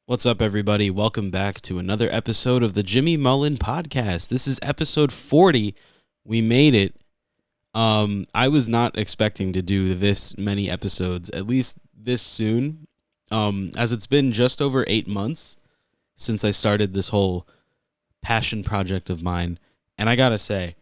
What's up, everybody? Welcome back to another episode of the Jimmy Mullen podcast. This is episode 40. We made it. I was not expecting to do this many episodes, at least this soon, as it's been just over 8 months since I started this whole passion project of mine. And I gotta say,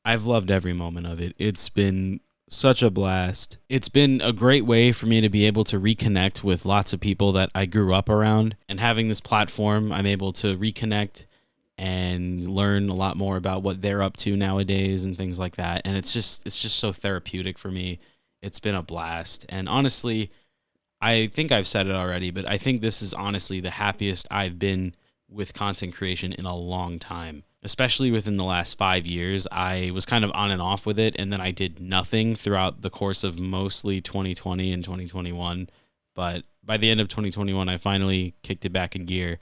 I've loved every moment of it. It's been such a blast. It's been a great way for me to be able to reconnect with lots of people that I grew up around, and having this platform, I'm able to reconnect and learn a lot more about what they're up to nowadays and things like that. And it's just so therapeutic for me. It's been a blast. And honestly, I think I've said it already, but I think this is honestly the happiest I've been with content creation in a long time. Especially within the last 5 years, I was kind of on and off with it, and then I did nothing throughout the course of mostly 2020 and 2021. But by the end of 2021, I finally kicked it back in gear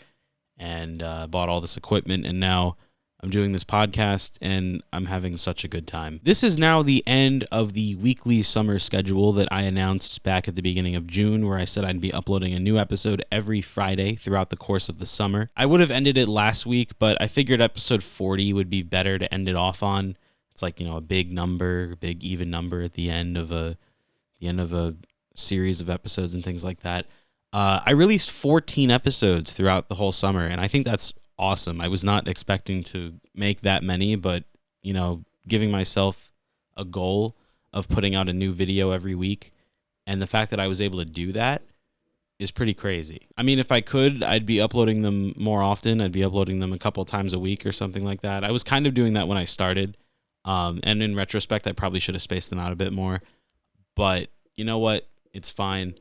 and bought all this equipment, and now I'm doing this podcast, and I'm having such a good time. This is now the end of the weekly summer schedule that I announced back at the beginning of June, where I said I'd be uploading a new episode every Friday throughout the course of the summer. I would have ended it last week, but I figured episode 40 would be better to end it off on. It's like, a big number, big even number at the end of a series of episodes and things like that. I released 14 episodes throughout the whole summer, and I think that's awesome. I was not expecting to make that many, but giving myself a goal of putting out a new video every week, and the fact that I was able to do that is pretty crazy. I mean, if I could, I'd be uploading them more often. I'd be uploading them a couple times a week or something like that. I was kind of doing that when I started, and in retrospect, I probably should have spaced them out a bit more, but you know what? It's fine.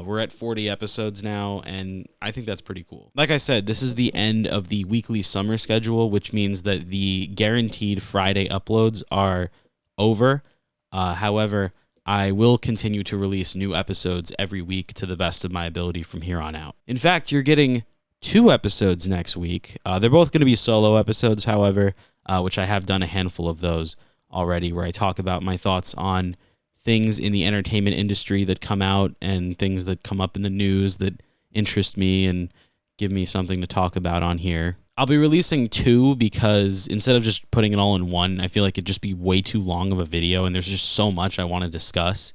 We're at 40 episodes now, and I think that's pretty cool. Like I said, this is the end of the weekly summer schedule, which means that the guaranteed Friday uploads are over. However, I will continue to release new episodes every week to the best of my ability from here on out. In fact, you're getting 2 episodes next week. They're both going to be solo episodes, however, which I have done a handful of those already, where I talk about my thoughts on things in the entertainment industry that come out and things that come up in the news that interest me and give me something to talk about on here. I'll be releasing 2 because instead of just putting it all in one, I feel like it'd just be way too long of a video, and there's just so much I want to discuss.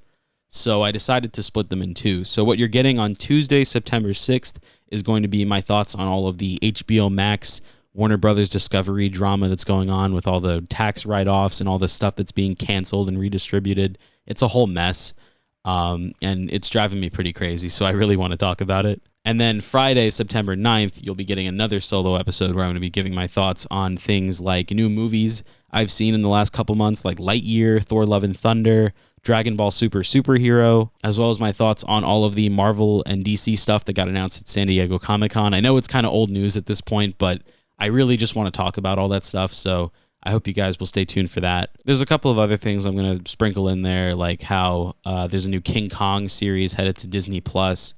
So I decided to split them in 2. So what you're getting on Tuesday, September 6th is going to be my thoughts on all of the HBO Max, Warner Brothers Discovery drama that's going on with all the tax write-offs and all the stuff that's being canceled and redistributed. It's a whole mess, and it's driving me pretty crazy, so I really want to talk about it. And then Friday, September 9th, you'll be getting another solo episode where I'm going to be giving my thoughts on things like new movies I've seen in the last couple months, like Lightyear, Thor Love and Thunder, Dragon Ball Super Superhero, as well as my thoughts on all of the Marvel and DC stuff that got announced at San Diego Comic-Con. I know it's kind of old news at this point, but I really just want to talk about all that stuff, so I hope you guys will stay tuned for that. There's a couple of other things I'm going to sprinkle in there, like how there's a new King Kong series headed to Disney+,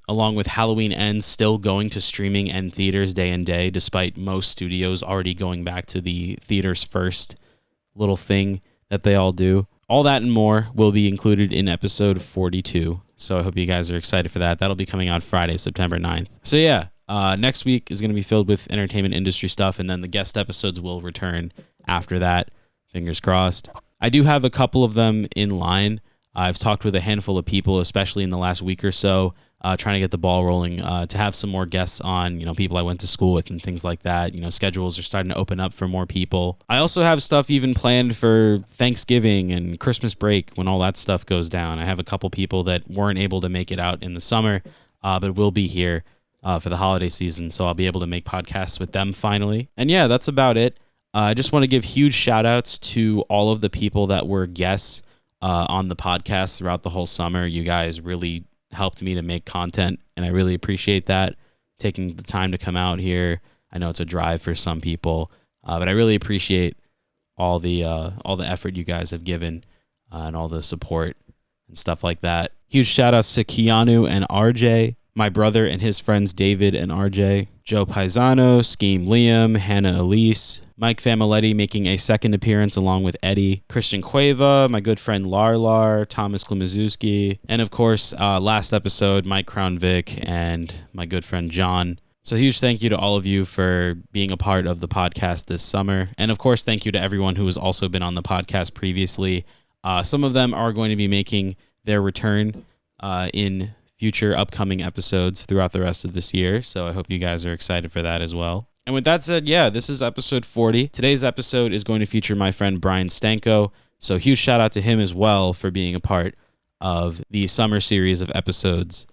along with Halloween Ends still going to streaming and theaters day and day, despite most studios already going back to the theaters first little thing that they all do. All that and more will be included in episode 42, so I hope you guys are excited for that. That'll be coming out Friday, September 9th. So yeah, next week is going to be filled with entertainment industry stuff, and then the guest episodes will return after that. Fingers crossed. I do have a couple of them in line. I've talked with a handful of people, especially in the last week or so, trying to get the ball rolling, to have some more guests on, people I went to school with and things like that. Schedules are starting to open up for more people. I also have stuff even planned for Thanksgiving and Christmas break when all that stuff goes down. I have a couple people that weren't able to make it out in the summer, but will be here for the holiday season, so I'll be able to make podcasts with them finally. And yeah, that's about it. I just want to give huge shout outs to all of the people that were guests on the podcast throughout the whole summer. You guys really helped me to make content, and I really appreciate that, taking the time to come out here. I know it's a drive for some people, but I really appreciate all the effort you guys have given and all the support and stuff like that. Huge shout outs to Keanu and RJ, my brother and his friends David and RJ, Joe Paisano, Scheme Liam, Hannah Elise, Mike Familetti making a second appearance along with Eddie, Christian Cueva, my good friend Larlar, Thomas Klimaszewski, and of course, last episode, Mike Crownvic and my good friend John. So huge thank you to all of you for being a part of the podcast this summer. And of course, thank you to everyone who has also been on the podcast previously. Some of them are going to be making their return in future upcoming episodes throughout the rest of this year. So I hope you guys are excited for that as well. And with that said, yeah, this is episode 40. Today's episode is going to feature my friend Brian Stanco. So huge shout out to him as well for being a part of the summer series of episodes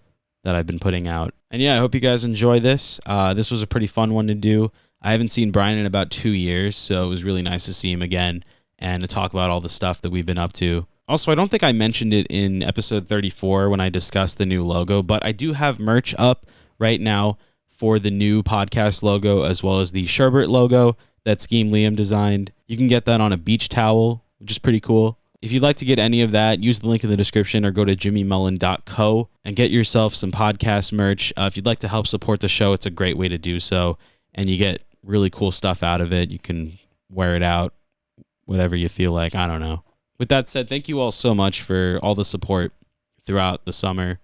that I've been putting out. And yeah, I hope you guys enjoy this. This was a pretty fun one to do. I haven't seen Brian in about 2 years, so it was really nice to see him again and to talk about all the stuff that we've been up to. Also, I don't think I mentioned it in episode 34 when I discussed the new logo, but I do have merch up right now for the new podcast logo as well as the Sherbert logo that Scheme Liam designed. You can get that on a beach towel, which is pretty cool. If you'd like to get any of that, use the link in the description or go to jimmymullen.co and get yourself some podcast merch. If you'd like to help support the show, it's a great way to do so, and you get really cool stuff out of it. You can wear it out, whatever you feel like. I don't know. With that said, thank you all so much for all the support throughout the summer.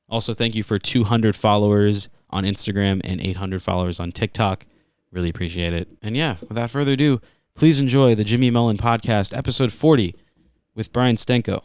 Also, thank you for 200 followers on Instagram and 800 followers on TikTok. Really appreciate it. And yeah, without further ado, please enjoy the Jimmy Mullen Podcast, episode 40, with Brian Stanco.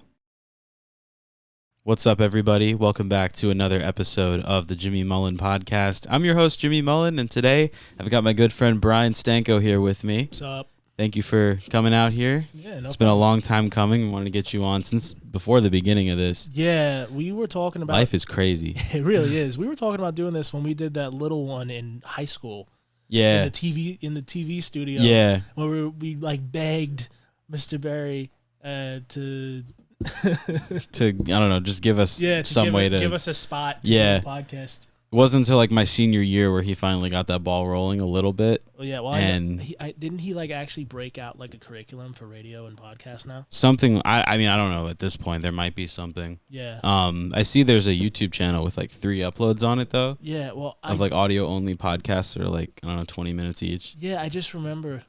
What's up, everybody? Welcome back to another episode of the Jimmy Mullen Podcast. I'm your host, Jimmy Mullen, and today I've got my good friend Brian Stanco here with me. What's up? Thank you for coming out here. Yeah, it's been a long time coming. We wanted to get you on since before the beginning of this. Yeah, we were talking about... Life is crazy. It really is. We were talking about doing this when we did that little one in high school. Yeah. In the TV studio. Yeah. Where we like begged Mr. Barry to I don't know, just give us some way to give us a spot to do a podcast. It wasn't until like my senior year where he finally got that ball rolling a little bit. Well, yeah, well, and didn't he like actually break out like a curriculum for radio and podcast now? Something. I mean, I don't know at this point. There might be something. Yeah. I see there's a YouTube channel with like 3 uploads on it though. Yeah. Well, of like audio only podcasts that are like, I don't know, 20 minutes each. Yeah, I just remember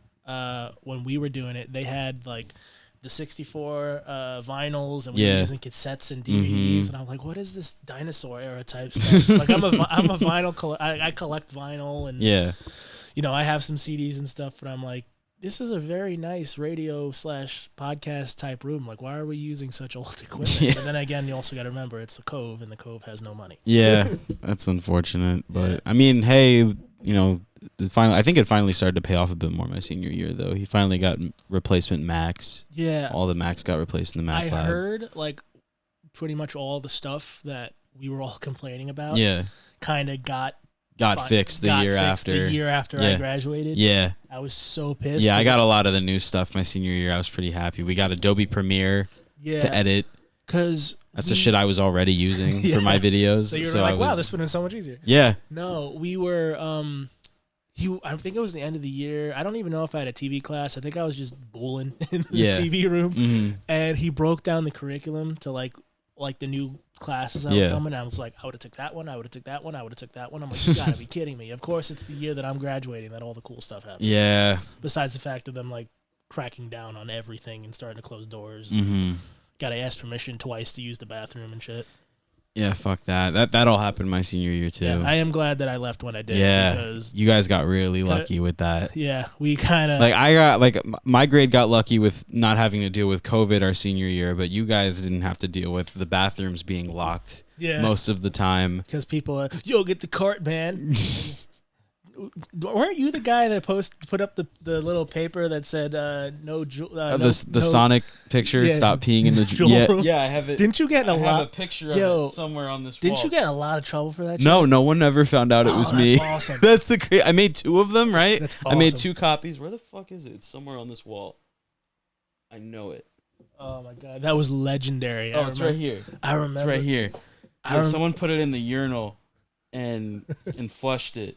when we were doing it, they had like the 64 vinyls, and we were using cassettes and DVDs, and I'm like, what is this dinosaur era type stuff? Like I'm a vinyl I collect vinyl, and you know, I have some CDs and stuff, but I'm like, this is a very nice radio / podcast type room. Like, why are we using such old equipment? But then again, you also got to remember it's the Cove, and the Cove has no money. Yeah, that's unfortunate, but I mean, hey, you know, I think it finally started to pay off a bit more my senior year, though. He finally got replacement Macs. Yeah. All the Macs got replaced in the Mac lab. I heard, like, pretty much all the stuff that we were all complaining about kind of got fixed the year after. The year after I graduated. Yeah. I was so pissed. Yeah, I got a lot of the new stuff my senior year. I was pretty happy. We got Adobe Premiere to edit. Because that's the shit I was already using for my videos. So you were like, wow, this would have been so much easier. Yeah. No, we were... I think it was the end of the year. I don't even know if I had a TV class. I think I was just bowling in the TV room. And he broke down the curriculum to like the new classes that were coming. And I was like, I would have took that one. I would have took that one. I would have took that one. I'm like, you gotta be kidding me. Of course, it's the year that I'm graduating that all the cool stuff happens. Yeah. Besides the fact of them like cracking down on everything and starting to close doors. Got to ask permission twice to use the bathroom and shit. Yeah, fuck that. That all happened my senior year too. Yeah, I am glad that I left when I did. Yeah, because you guys got really lucky with that. Yeah, we kind of I got my grade got lucky with not having to deal with COVID our senior year, but you guys didn't have to deal with the bathrooms being locked most of the time because people are, yo, get the cart, man. Weren't you the guy that put up the little paper that said the Sonic picture? Stop peeing in the room. Yeah, I have it. Didn't you get I have a picture of it somewhere on this wall. Didn't you get in a lot of trouble for that? No one ever found out it was me. That's awesome. That's the I made 2 of them, right? That's awesome. I made 2 copies. Where the fuck is it? It's somewhere on this wall. I know it. Oh my god, that was legendary. Oh, it's right here. I remember. It's right here. Someone put it in the urinal and flushed it.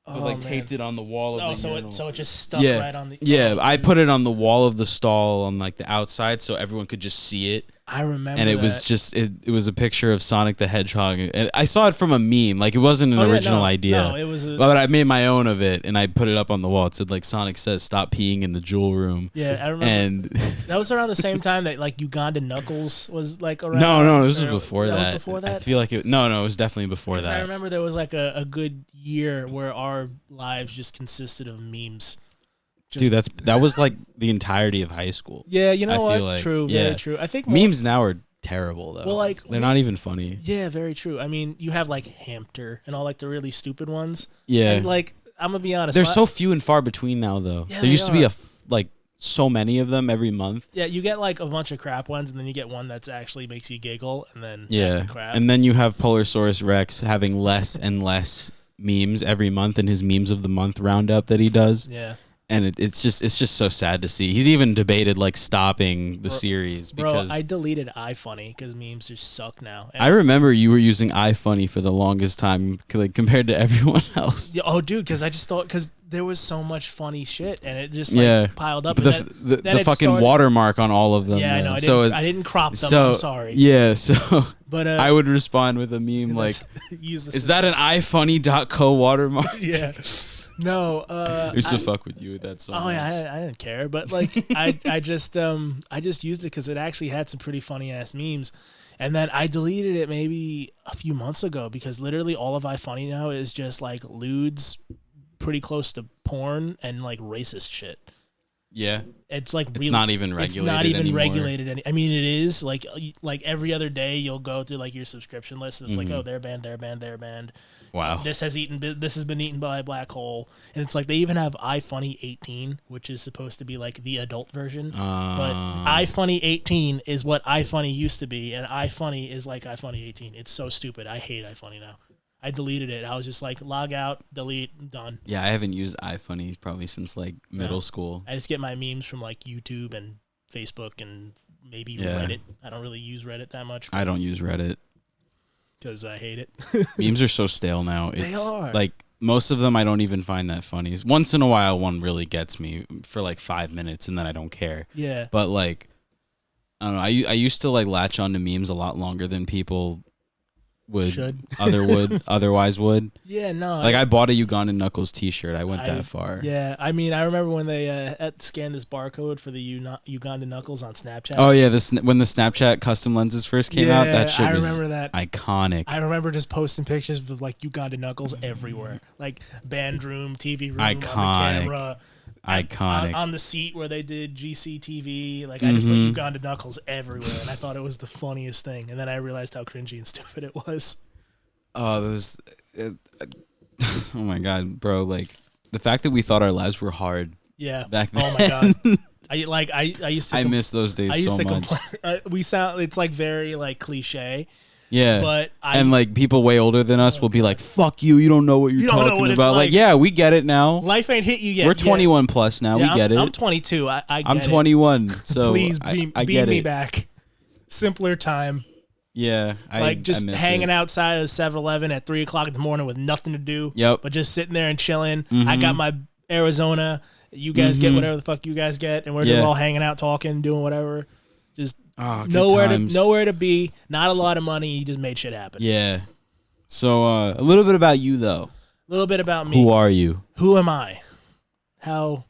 But taped it on the wall of the urinal. So it just stuck right on the... Yeah, I put it on the wall of the stall on like the outside so everyone could just see it. I remember, and it was just it was a picture of Sonic the Hedgehog. And I saw it from a meme, like it wasn't an original idea. No, it was. But I made my own of it, and I put it up on the wall. It said like Sonic says, "Stop peeing in the jewel room." Yeah, I remember. And that was around the same time that like Uganda Knuckles was like around. No, this was before that. Was before that. I feel like it. No, it was definitely before that. I remember there was like a good year where our lives just consisted of memes. Dude, that was like the entirety of high school. Yeah, you know what? Like, true, very true. I think memes now are terrible though. Well, like they're not even funny. Yeah, very true. I mean, you have like Hamter and all like the really stupid ones. Yeah, and like I'm gonna be honest, they're so few and far between now though. Yeah, there used to be like so many of them every month. Yeah, you get like a bunch of crap ones, and then you get one that's actually makes you giggle, and then crap. And then you have Polarsaurus Rex having less and less memes every month in his memes of the month roundup that he does. Yeah. And it's just so sad to see. He's even debated like stopping the series because I deleted iFunny because memes just suck now. And I remember you were using iFunny for the longest time, like compared to everyone else. Oh, dude, because I just thought because there was so much funny shit and it just like piled up. But the fucking watermark on all of them. Yeah, I know. I didn't crop them. I'm sorry. Yeah, so but I would respond with a meme like, "Is that an iFunny.co watermark?" Yeah. No, I used to fuck with you with that song. Oh yeah, I didn't care, but like I just used it because it actually had some pretty funny ass memes, and then I deleted it maybe a few months ago because literally all of iFunny now is just like lewds, pretty close to porn and like racist shit. Yeah, it's like it's not even regulated. It's not even anymore. Regulated. I mean, it is like every other day you'll go through like your subscription list. And it's like, oh, they're banned, they're banned, they're banned. Wow. This has been eaten by a black hole, and it's like they even have iFunny 18, which is supposed to be like the adult version. But iFunny 18 is what iFunny used to be, and iFunny is like iFunny 18. It's so stupid. I hate iFunny now. I deleted it. I was just like, log out, delete, done. Yeah, I haven't used iFunny probably since like middle school. I just get my memes from like YouTube and Facebook and maybe Reddit. I don't really use Reddit that much. I don't use Reddit because I hate it. Memes are so stale now. They are. Like most of them I don't even find that funny. Once in a while one really gets me for like 5 minutes and then I don't care. Yeah. But like, I don't know. I used to like latch onto memes a lot longer than people otherwise would. Yeah, no. Like I bought a Ugandan Knuckles t-shirt. I went that far. Yeah, I mean, I remember when they scanned this barcode for the Ugandan Knuckles on Snapchat. Oh yeah, when the Snapchat custom lenses first came out, that shit was iconic. I remember just posting pictures of like Ugandan Knuckles everywhere, like band room, TV room, on the camera. Iconic. On the seat where they did GCTV, like I just put Uganda Knuckles everywhere, and I thought it was the funniest thing. And then I realized how cringy and stupid it was. Oh, oh my god, bro! Like the fact that we thought our lives were hard. Yeah. Back then. Oh my god. I used to. I miss those days. I used to complain. It's like very like cliche. Yeah, but and like people way older than us will be like, "Fuck you! You don't know what you're talking about." Like, yeah, we get it now. Life ain't hit you yet. We're 21 plus now. Yeah, we get it. I'm 22. I'm 21. So please beam me back. Simpler time. Yeah, just hanging outside of 7-Eleven at 3:00 in the morning with nothing to do. Yep. But just sitting there and chilling. I got my Arizona. You guys get whatever the fuck you guys get, and we're just all hanging out, talking, doing whatever. Just nowhere to be, not a lot of money. You just made shit happen. Yeah. So a little bit about you though. A little bit about me. Who are you? Who am I? How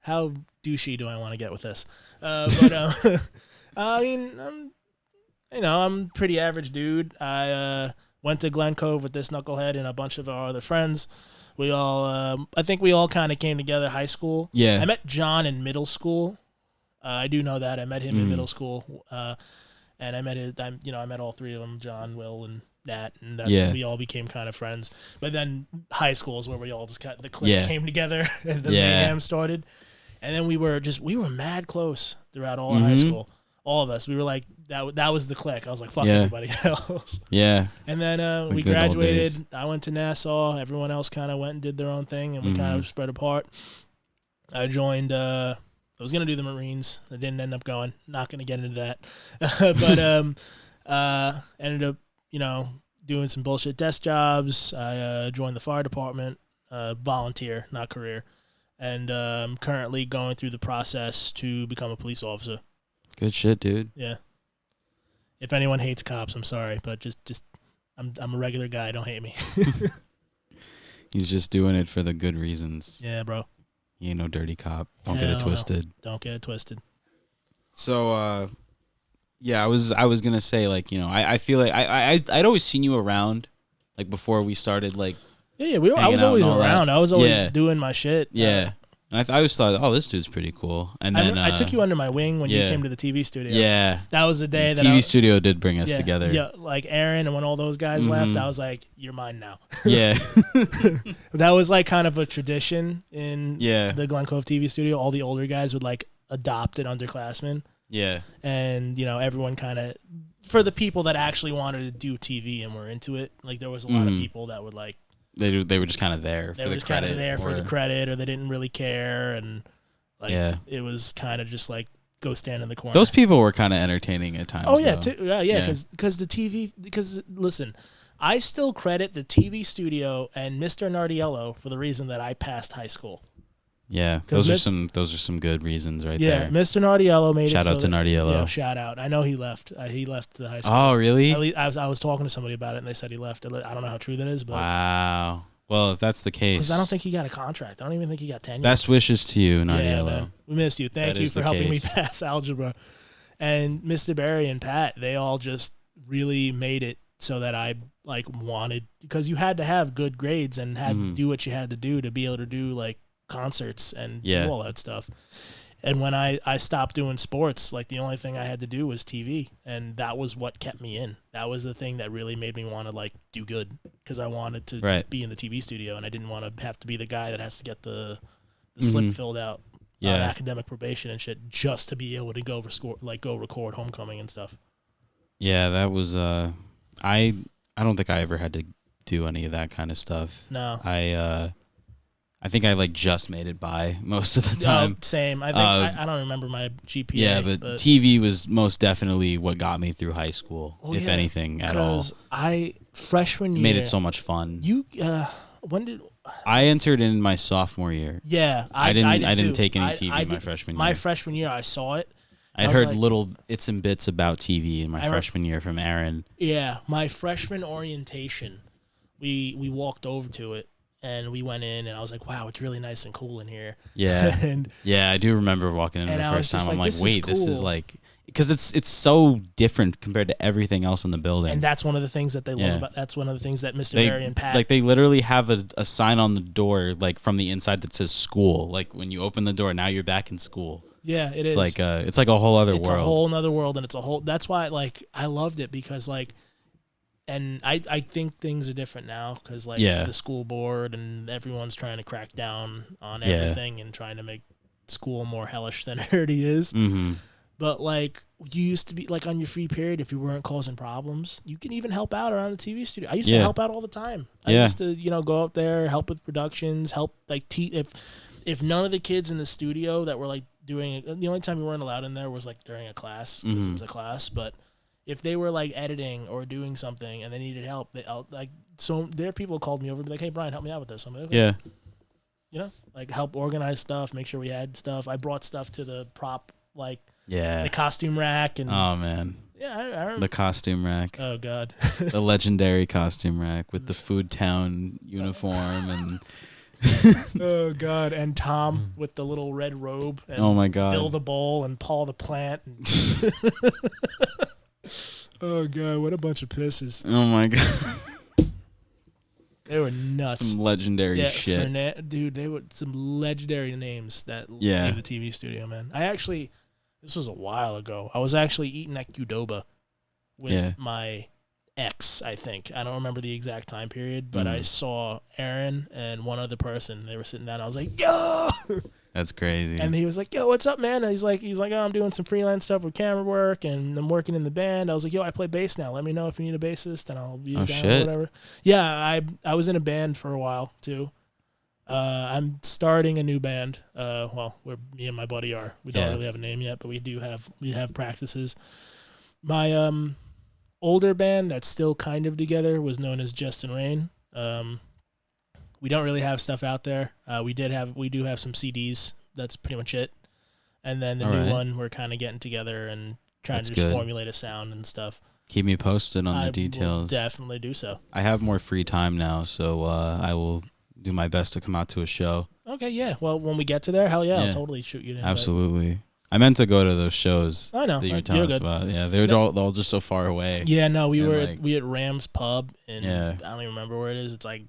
douchey do I want to get with this? I mean, I'm a pretty average dude. I went to Glen Cove with this knucklehead and a bunch of our other friends. We all, I think we all kind of came together high school. Yeah. I met John in middle school. I do know that. I met him in middle school, and I met all three of them, John, Will, and Nat, and we all became kind of friends. But then high school is where we all just the clique came together, and the mayhem started. And then we were mad close throughout all of high school. All of us, we were like that was the clique. I was like, fuck everybody else. Yeah. And then we graduated. I went to Nassau. Everyone else kind of went and did their own thing, and we kind of spread apart. I joined. I was going to do the Marines. I didn't end up going. Not going to get into that. But ended up, doing some bullshit desk jobs. I joined the fire department, volunteer, not career. And I'm currently going through the process to become a police officer. Good shit, dude. Yeah. If anyone hates cops, I'm sorry, but just I'm a regular guy. Don't hate me. He's just doing it for the good reasons. Yeah, bro. He ain't no dirty cop. Don't get it twisted. No. Don't get it twisted. So, yeah, I was gonna say, like, you know, I feel like I'd always seen you around, like, before we started, like. Yeah, I was always around. I was always doing my shit. Yeah. And I always thought, oh, this dude's pretty cool. And then I took you under my wing when you came to the TV studio. Yeah. That was the day that TV studio did bring us together. Yeah, like Aaron, and when all those guys left, I was like, you're mine now. Yeah. That was like kind of a tradition in the Glen Cove TV studio. All the older guys would like adopt an underclassman. Yeah. And, you know, everyone kind of, for the people that actually wanted to do TV and were into it, like there was a lot of people that would like, They were just kind of there. They were just kind of there for the credit, or they didn't really care, and like it was kind of just like go stand in the corner. Those people were kind of entertaining at times. Oh yeah, because the TV. Because listen, I still credit the TV studio and Mr. Nardiello for the reason that I passed high school. Yeah, those are some good reasons right there. Yeah, Mr. Nardiello made shout out to Nardiello. Yeah, shout out. I know he left. He left the high school. Oh, really? At least, I was talking to somebody about it, and they said he left. I don't know how true that is, but wow. Well, if that's the case, because I don't think he got a contract. I don't even think he got tenure. Best wishes to you, Nardiello. Yeah, we missed you. Thank you for helping me pass algebra. And Mr. Barry and Pat, they all just really made it so that I like wanted, because you had to have good grades and had to do what you had to do to be able to do like concerts and do all that stuff. And when I stopped doing sports, like the only thing I had to do was TV, and that was what kept me in. That was the thing that really made me want to like do good, because I wanted to be in the TV studio, and I didn't want to have to be the guy that has to get the slip filled out on academic probation and shit just to be able to go record Homecoming and stuff. Yeah, that was I don't think I ever had to do any of that kind of stuff. No. I think I like just made it by most of the time. Same. I think I don't remember my GPA. Yeah, but TV was most definitely what got me through high school, if anything at all. Because freshman year made it so much fun. When did I entered in my sophomore year? Yeah, I didn't take any TV my freshman year. My freshman year, I saw it. I heard little its and bits about TV in my freshman year from Aaron. Yeah, my freshman orientation, we walked over to it. And we went in, and I was like, wow, it's really nice and cool in here. Yeah. I do remember walking in the first time. I'm like, wait, this is like, because it's so different compared to everything else in the building. And that's one of the things that they love about, that's one of the things that Mr. Barry and Pat. Like, they literally have a sign on the door, like, from the inside that says school. Like, when you open the door, now you're back in school. Yeah, it's like it's like a whole other world. It's a whole other world, and that's why, like, I loved it, because, like, and I think things are different now, because like the school board and everyone's trying to crack down on everything and trying to make school more hellish than it already is. Mm-hmm. But like, you used to be like, on your free period, if you weren't causing problems, you can even help out around the TV studio. I used to help out all the time. I used to, go up there, help with productions, help like if none of the kids in the studio that were like doing it, the only time you weren't allowed in there was like during a class, because it's a class, but if they were like editing or doing something and they needed help, so there are people who called me over and be like, hey, Brian, help me out with this. I'm like, okay. Yeah. Like help organize stuff, make sure we had stuff. I brought stuff to the prop, like the costume rack. And oh, man. Yeah, I remember. The costume rack. Oh, God. The legendary costume rack with the Food Town uniform and... Oh, God. And Tom with the little red robe. And oh, my God. Bill the Bull and Paul the Plant. Oh, God, what a bunch of pisses. Oh, my God. They were nuts. Some legendary shit. Dude, they were some legendary names that gave the TV studio, man. This was a while ago. I was actually eating at Qdoba with my ex, I think. I don't remember the exact time period, but I saw Aaron and one other person. They were sitting down. I was like, yo! That's crazy. And he was like, yo, what's up, man? And he's like, oh, I'm doing some freelance stuff with camera work, and I'm working in the band. I was like, yo, I play bass now. Let me know if you need a bassist, and I'll be down or whatever. Yeah, I was in a band for a while, too. I'm starting a new band. Where me and my buddy are. We don't really have a name yet, but we have practices. My older band that's still kind of together was known as Just and Rain. We don't really have stuff out there. We do have some CDs. That's pretty much it. And then the new one, we're kind of getting together and trying to just formulate a sound and stuff. Keep me posted on the details. Will definitely do so. I have more free time now, so I will do my best to come out to a show. Okay, yeah. Well, when we get to there, hell yeah. I'll totally shoot you. Absolutely. I meant to go to those shows. I know that you were telling us about. Yeah, they were all just so far away. Yeah, no, we at Ram's Pub, and I don't even remember where it is. It's like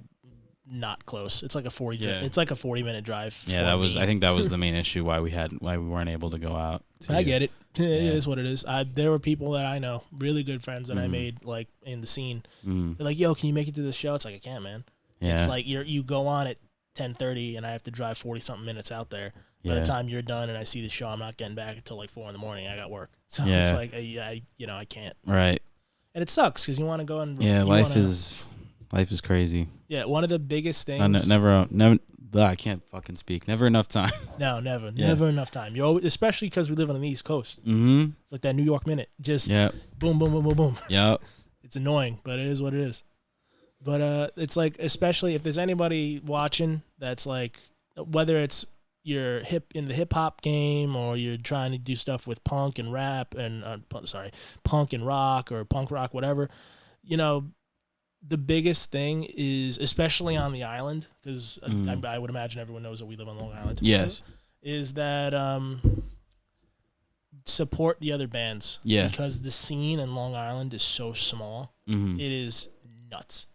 not close. It's like a 40-minute drive. Yeah, I think that was the main issue why we weren't able to go out. I get it. It is what it is. There were people that I know, really good friends that I made like in the scene. They're like, "Yo, can you make it to this show?" It's like, I can't, man. Yeah. It's like you go on at 10:30, and I have to drive 40-something minutes out there. By the time you're done and I see the show, I'm not getting back until like 4 a.m. I got work, so it's like I can't. Right. And it sucks because you want to go and life is crazy. Yeah, one of the biggest things. Never. I can't fucking speak. Never enough time. No, never enough time. Especially because we live on the East Coast. Mm-hmm. It's like that New York minute. Just boom, boom, boom, boom, boom. Yep. It's annoying, but it is what it is. But it's like, especially if there's anybody watching that's like, whether it's you're in the hip hop game or you're trying to do stuff with punk and rap and punk and rock or punk rock, whatever, the biggest thing is, especially on the island, because I would imagine everyone knows that we live on Long Island. Yes. Is that support the other bands. Yeah. Because the scene in Long Island is so small. Mm-hmm. It is nuts.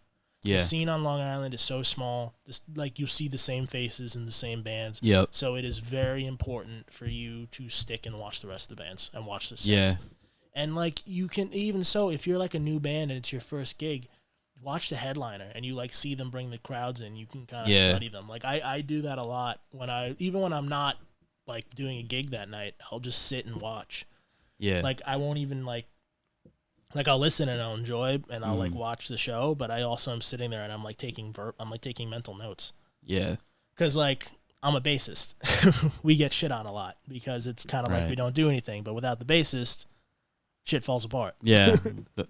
Yeah. The scene on Long Island is so small. Like you see the same faces and the same bands. Yep. So it is very important for you to stick and watch the rest of the bands and watch the sets. Yeah. And like you can, even so, if you're like a new band and it's your first gig, watch the headliner and you like see them bring the crowds in. You can kind of study them. Like I do that a lot even when I'm not like doing a gig that night. I'll just sit and watch. Yeah. Like I won't even like I'll listen and I'll enjoy and I'll like watch the show, but I also am sitting there and I'm like taking mental notes. Yeah. Because like I'm a bassist. We get shit on a lot because it's kind of like we don't do anything, but without the bassist, shit falls apart. Yeah,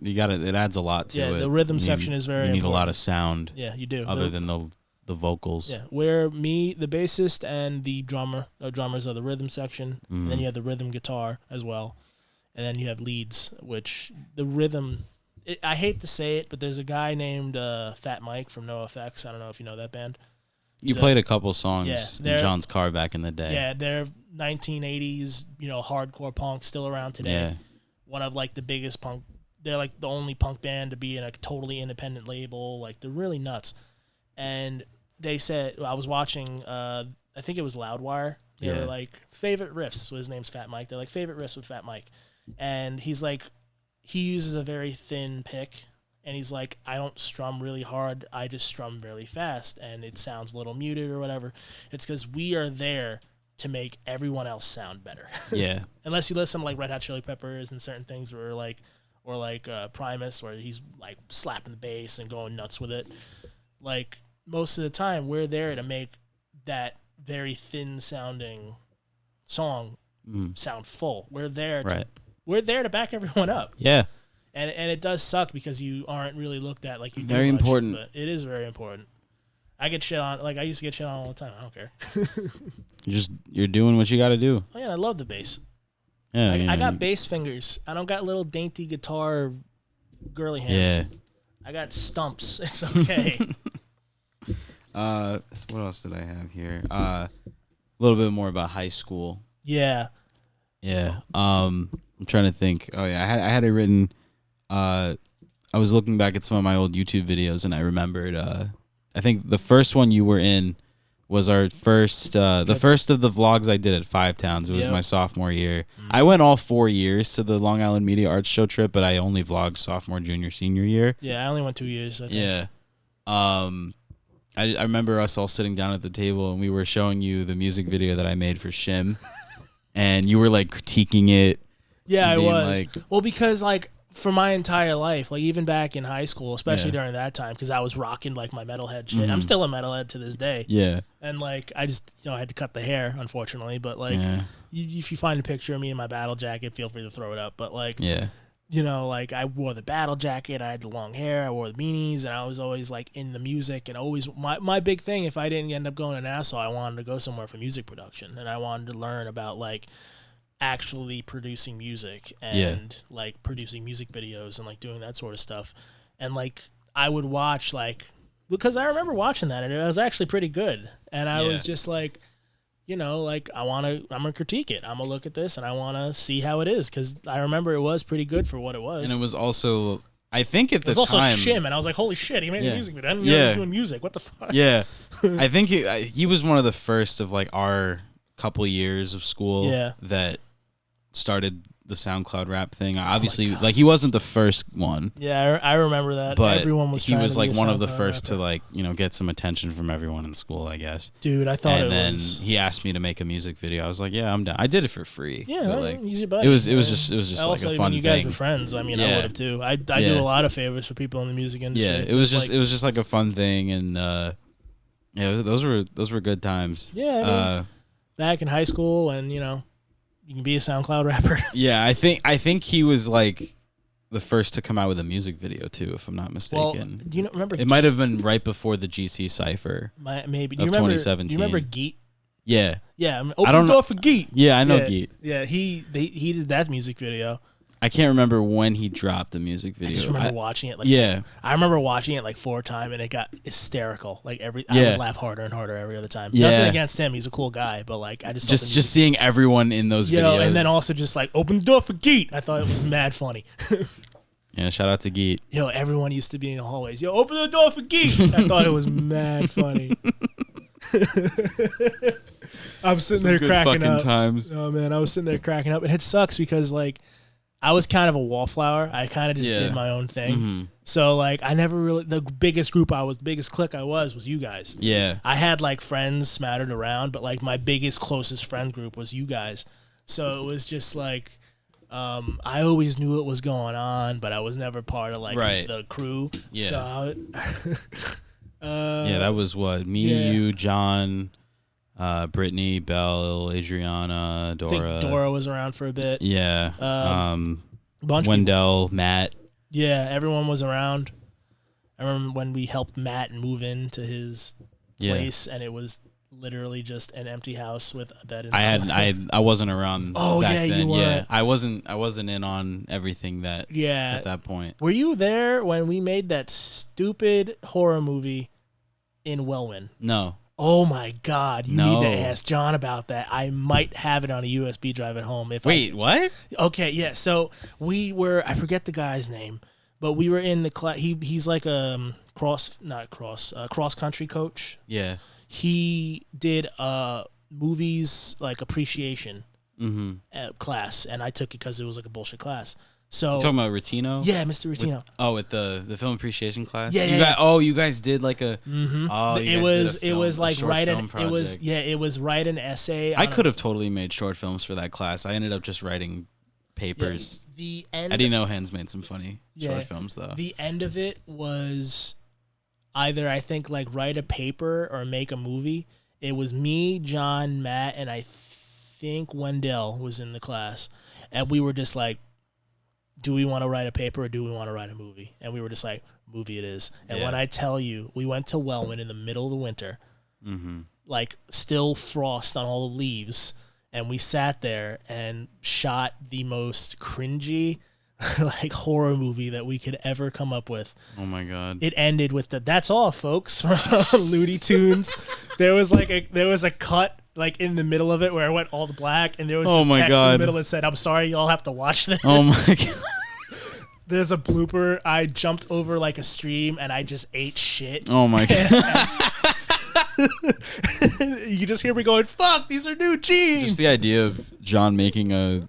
you got it adds a lot to it. Yeah, the rhythm section is very important. You need a lot of sound. Yeah, you do. Other than the vocals. Yeah, where the bassist and the drummers are the rhythm section, and then you have the rhythm guitar as well, and then you have leads, which the rhythm, I hate to say it, but there's a guy named Fat Mike from NoFX. I don't know if you know that band. You played a couple songs in John's car back in the day. Yeah, they're 1980s, hardcore punk, still around today. Yeah. One of like the biggest punk. They're like the only punk band to be in a totally independent label. Like they're really nuts. And they said, I was watching, I think it was Loudwire. They were like, favorite riffs. So his name's Fat Mike. They're like, favorite riffs with Fat Mike. And he's like, he uses a very thin pick. And he's like, I don't strum really hard. I just strum really fast. And it sounds a little muted or whatever. It's because we are there to make everyone else sound better. Yeah. Unless you listen to like Red Hot Chili Peppers and certain things or like Primus, where he's like slapping the bass and going nuts with it. Like most of the time we're there to make that very thin sounding song sound full. We're there to back everyone up. Yeah. And it does suck because you aren't really looked at like you do. Very important. But it is very important. I get shit on, like I used to get shit on all the time. I don't care. You're doing what you got to do. Oh yeah, I love the bass. Yeah, I got bass fingers. I don't got little dainty guitar girly hands. Yeah. I got stumps. It's okay. What else did I have here? A little bit more about high school. Yeah. Yeah. I'm trying to think. Oh yeah, I had it written. I was looking back at some of my old YouTube videos and I remembered. I think the first one you were in was our first, the first of the vlogs I did at Five Towns. It was my sophomore year. I went all 4 years to the Long Island Media Arts Show trip, but I only vlogged sophomore, junior, senior year. Yeah, I only went 2 years, I think. Yeah. I remember us all sitting down at the table and we were showing you the music video that I made for Shim. And you were like critiquing it. Yeah, I was. Like, well, because like, for my entire life, like even back in high school, especially during that time, because I was rocking like my metalhead shit. I'm still a metalhead to this day. Yeah. And like I just, I had to cut the hair, unfortunately. But like, if you find a picture of me in my battle jacket, feel free to throw it up. But like, like I wore the battle jacket, I had the long hair, I wore the beanies, and I was always like in the music. And always my big thing, if I didn't end up going to Nassau, I wanted to go somewhere for music production, and I wanted to learn about like actually producing music and like producing music videos and like doing that sort of stuff. And like I would watch like, because I remember watching that and it was actually pretty good. And I was just like, you know, like I'm gonna critique it. I'm gonna look at this and I want to see how it is, because I remember it was pretty good for what it was. And it was also, I think at the time, it was also Shim, and I was like, holy shit, he made a music video. I didn't know he was doing music. What the fuck? Yeah, I think he was one of the first of like our couple years of school that started the SoundCloud rap thing. Obviously, like he wasn't the first one. Yeah, I remember that. But everyone was. He was to like be a one of the SoundCloud first rapper. to like, you know, get some attention from everyone in school, I guess. Dude, I thought and then he asked me to make a music video. I was like, yeah, I'm down. I did it for free. Yeah, but, like, easy buddy. it was just also, like a fun when you guys thing. were friends, I mean, I would have too. I do a lot of favors for people in the music industry. Yeah, it was just like a fun thing, and those were good times. Yeah, I mean, back in high school, and you know, you can be a SoundCloud rapper. Yeah, I think he was like the first to come out with a music video too, if I'm not mistaken. Well, do you remember? It might have been right before the GC Cypher. Maybe. Of 2017. Do you remember Geet? Yeah. Yeah. I mean, open the door for Geet. Yeah, I know Geet. Yeah, he did that music video. I can't remember when he dropped the music video. I just remember watching it. Like, I remember watching it like 4 times, and it got hysterical. Like I would laugh harder and harder every other time. Yeah. Nothing against him; he's a cool guy. But like, I just seeing everyone in those videos, and then also just like open the door for Geet. I thought it was mad funny. Yeah, shout out to Geet. Yo, everyone used to be in the hallways. Yo, open the door for Geet. I thought it was mad funny. I'm sitting there cracking up. Times. Oh man, I was sitting there cracking up, and it sucks because like I was kind of a wallflower. I kind of just did my own thing. Mm-hmm. So like I never really, the biggest clique I was you guys. Yeah. I had like friends smattered around, but like my biggest closest friend group was you guys. So it was just like I always knew what was going on, but I was never part of like the crew. Yeah. So yeah, that was what you, John, Brittany, Belle, Adriana, Dora. I think Dora was around for a bit. Yeah. Wendell, Matt. Yeah, everyone was around. I remember when we helped Matt move into his place, and it was literally just an empty house with a bed in it. I wasn't around back then. You were. Yeah. I wasn't in on everything at that point. Were you there when we made that stupid horror movie in Wellman? No. Oh my God! You need to ask John about that. I might have it on a USB drive at home. What? Okay, yeah. So we were. I forget the guy's name, but we were in the class. He's like a cross country coach. Yeah. He did movies like appreciation class, and I took it because it was like a bullshit class. So you're talking about Rutino? Yeah, Mr. Rutino. With the film appreciation class. Yeah, you guys did like a. Mm-hmm. Oh, it was like write an. It was write an essay. I could have totally made short films for that class. I ended up just writing papers. Yeah, I didn't know Hans made some funny short films though. The end of it was either I think like write a paper or make a movie. It was me, John, Matt, and I think Wendell was in the class, and we were just like, do we want to write a paper or do we want to write a movie? And we were just like, movie it is. And when I tell you, we went to Wellman in the middle of the winter, like still frost on all the leaves, and we sat there and shot the most cringy like horror movie that we could ever come up with. Oh my God. It ended with that's all, folks, from Looney Tunes. There was a cut like in the middle of it where it went all the black, and there was just text in the middle that said, "I'm sorry, y'all have to watch this." Oh my God. There's a blooper. I jumped over like a stream and I just ate shit. Oh my God. You just hear me going, "Fuck, these are new jeans." Just the idea of John making a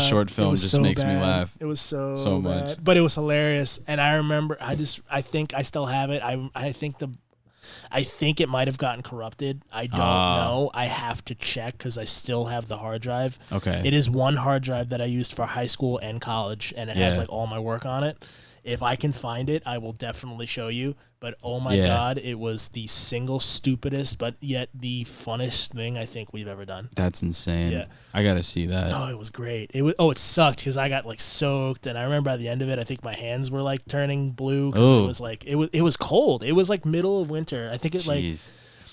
short film just makes me laugh. It was so bad. much, but it was hilarious. And I remember, I think I still have it. I think it might have gotten corrupted. I don't know. I have to check because I still have the hard drive. Okay. It is one hard drive that I used for high school and college, and it has like all my work on it. If I can find it, I will definitely show you. But oh my God, it was the single stupidest, but yet the funnest thing I think we've ever done. That's insane. Yeah. I got to see that. Oh, it was great. It sucked because I got like soaked, and I remember by the end of it, I think my hands were like turning blue because it was like it was cold. It was like middle of winter. I think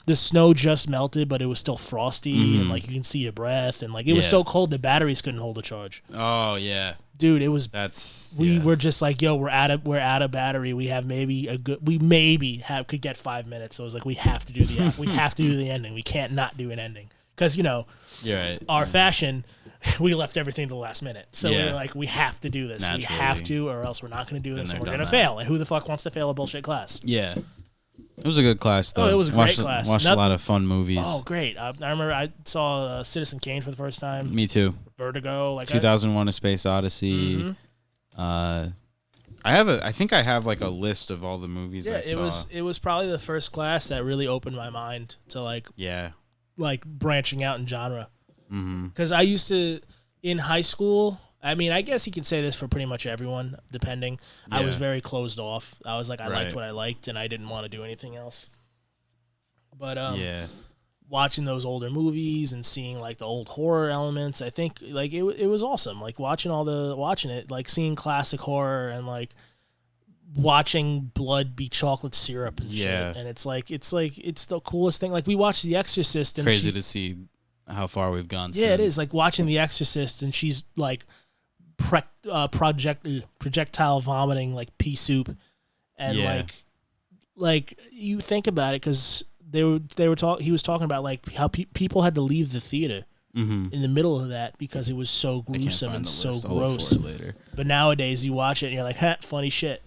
the snow just melted, but it was still frosty, and like you can see your breath, and like it was so cold the batteries couldn't hold a charge. Oh yeah, dude, it was. We were just like, yo, we're out of battery. We have could get 5 minutes. So it was like we have to do the ending. We can't not do an ending because our fashion. We left everything to the last minute. So we were like, we have to do this. Naturally. We have to, or else we're not going to do this, and we're going to fail. And who the fuck wants to fail a bullshit class? Yeah. It was a good class, though. Oh, it was a great class. Watched a lot of fun movies. Oh, great. I remember I saw Citizen Kane for the first time. Me too. Vertigo. 2001 A Space Odyssey. Mm-hmm. I think I have like a list of all the movies I saw. It was probably the first class that really opened my mind to like branching out in genre. Because I used to, in high school, I mean, I guess you could say this for pretty much everyone, depending. Yeah. I was very closed off. I was like, I liked what I liked, and I didn't want to do anything else. But watching those older movies and seeing like the old horror elements, I think like it was awesome. Like watching it, like seeing classic horror and like watching blood be chocolate syrup and shit. And it's the coolest thing. Like we watched The Exorcist, and crazy to see how far we've gone. Yeah, since. It is like watching The Exorcist, and she's like projectile vomiting like pea soup, and like you think about it because he was talking about like how people had to leave the theater in the middle of that because it was so gruesome and so gross. But nowadays you watch it and you're like, funny shit.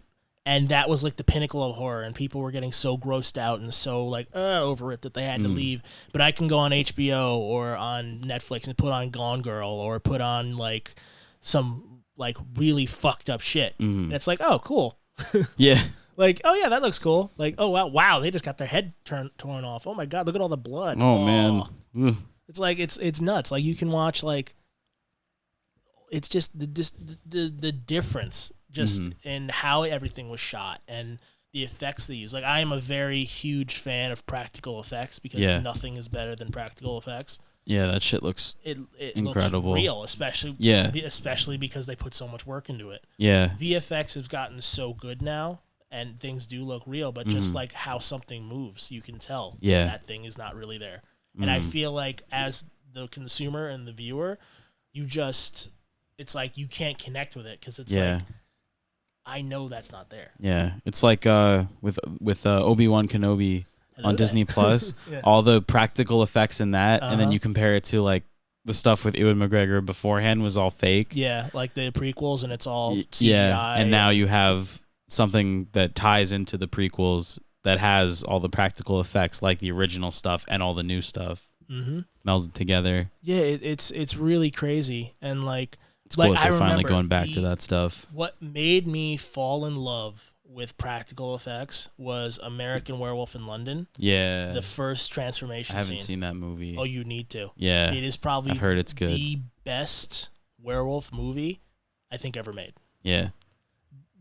And that was like the pinnacle of horror, and people were getting so grossed out and so like over it that they had to leave. But I can go on HBO or on Netflix and put on Gone Girl or put on like some like really fucked up shit. And it's like, oh, cool. Yeah. Like, oh yeah, that looks cool. Like, oh wow, they just got their head torn off. Oh my god, look at all the blood. Oh man. It's like it's nuts. Like you can watch like it's just the difference just in how everything was shot and the effects they use. Like I am a very huge fan of practical effects because nothing is better than practical effects. Yeah, that shit looks it incredible. Looks real, especially because they put so much work into it. Yeah. VFX has gotten so good now and things do look real, but just like how something moves, you can tell that thing is not really there. And I feel like as the consumer and the viewer, it's like you can't connect with it because it's like I know that's not there. Yeah, it's like with Obi-Wan Kenobi on Disney Plus, all the practical effects in that, and then you compare it to like the stuff with Ewan McGregor beforehand was all fake. Yeah, like the prequels, and it's all CGI. Yeah, and now you have something that ties into the prequels that has all the practical effects, like the original stuff and all the new stuff melded together. Yeah, it's really crazy, and like. It's cool that they're finally going back to that stuff. What made me fall in love with practical effects was American Werewolf in London. Yeah. The first transformation scene. I haven't seen that movie. Oh, you need to. Yeah. It is probably I've heard it's good. The best werewolf movie I think ever made. Yeah.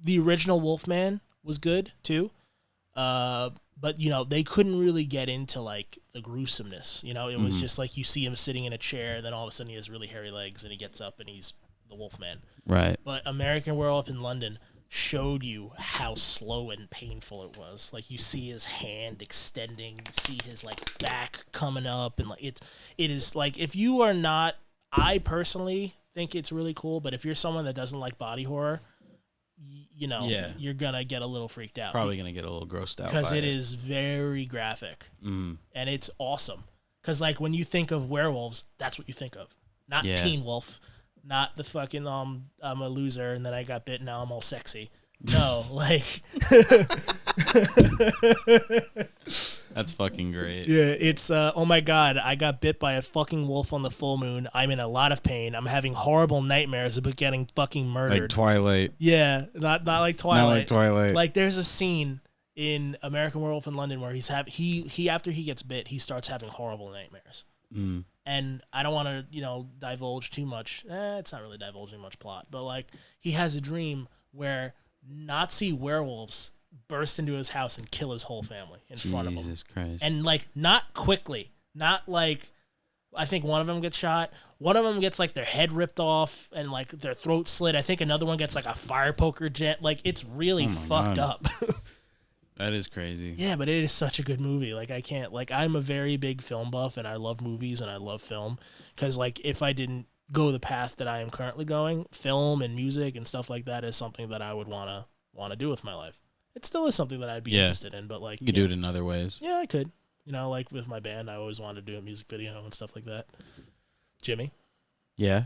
The original Wolfman was good too. But, they couldn't really get into, like, the gruesomeness. It was just like you see him sitting in a chair, and then all of a sudden he has really hairy legs, and he gets up, and he's the Wolfman. Right. But American Werewolf in London showed you how slow and painful it was. Like, you see his hand extending, you see his, like, back coming up, and, like, it is, like, if you are not, I personally think it's really cool, but if you're someone that doesn't like body horror, you're gonna get a little freaked out. Probably gonna get a little grossed out because it is very graphic, and it's awesome. Because like when you think of werewolves, that's what you think of, not Teen Wolf, not the fucking I'm a loser and then I got bit, now I'm all sexy. No, like that's fucking great. Yeah, it's oh my god, I got bit by a fucking wolf on the full moon. I'm in a lot of pain. I'm having horrible nightmares about getting fucking murdered. Like Twilight. Yeah, not like Twilight. Not like Twilight. Like there's a scene in American Werewolf in London where he after he gets bit, he starts having horrible nightmares. And I don't want to, divulge too much. It's not really divulging much plot, but like he has a dream where Nazi werewolves burst into his house and kill his whole family in front of him. Jesus Christ. And like not quickly, not like I think one of them gets shot. One of them gets like their head ripped off and like their throat slit. I think another one gets like a fire poker jet. Like it's really fucked up. That is crazy. Yeah, but it is such a good movie. Like, I can't, like, I'm a very big film buff, and I love movies, and I love film. Because, like, if I didn't go the path that I am currently going, film and music and stuff like that is something that I would want to do with my life. It still is something that I'd be interested in, but, like... You could do it in other ways. Yeah, I could. You know, like, with my band, I always wanted to do a music video and stuff like that. Jimmy? Yeah.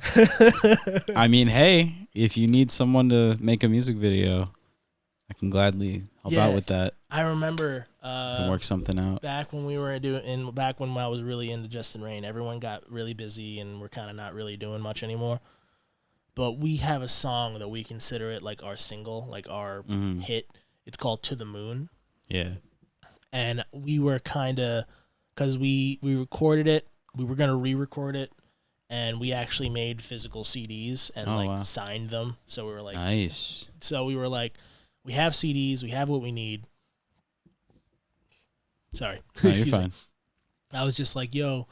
I mean, hey, if you need someone to make a music video, I can gladly help out with that. I remember can work something out. Back when back when I was really into Justin Rain, everyone got really busy and we're kind of not really doing much anymore. But we have a song that we consider it like our single, like our hit. It's called To the Moon. Yeah. And we were kind of, because we recorded it, we were going to re-record it, and we actually made physical CDs and signed them. So we were like, nice. So we were like, we have CDs, we have what we need. Sorry. No, you're fine. I was just like, yo,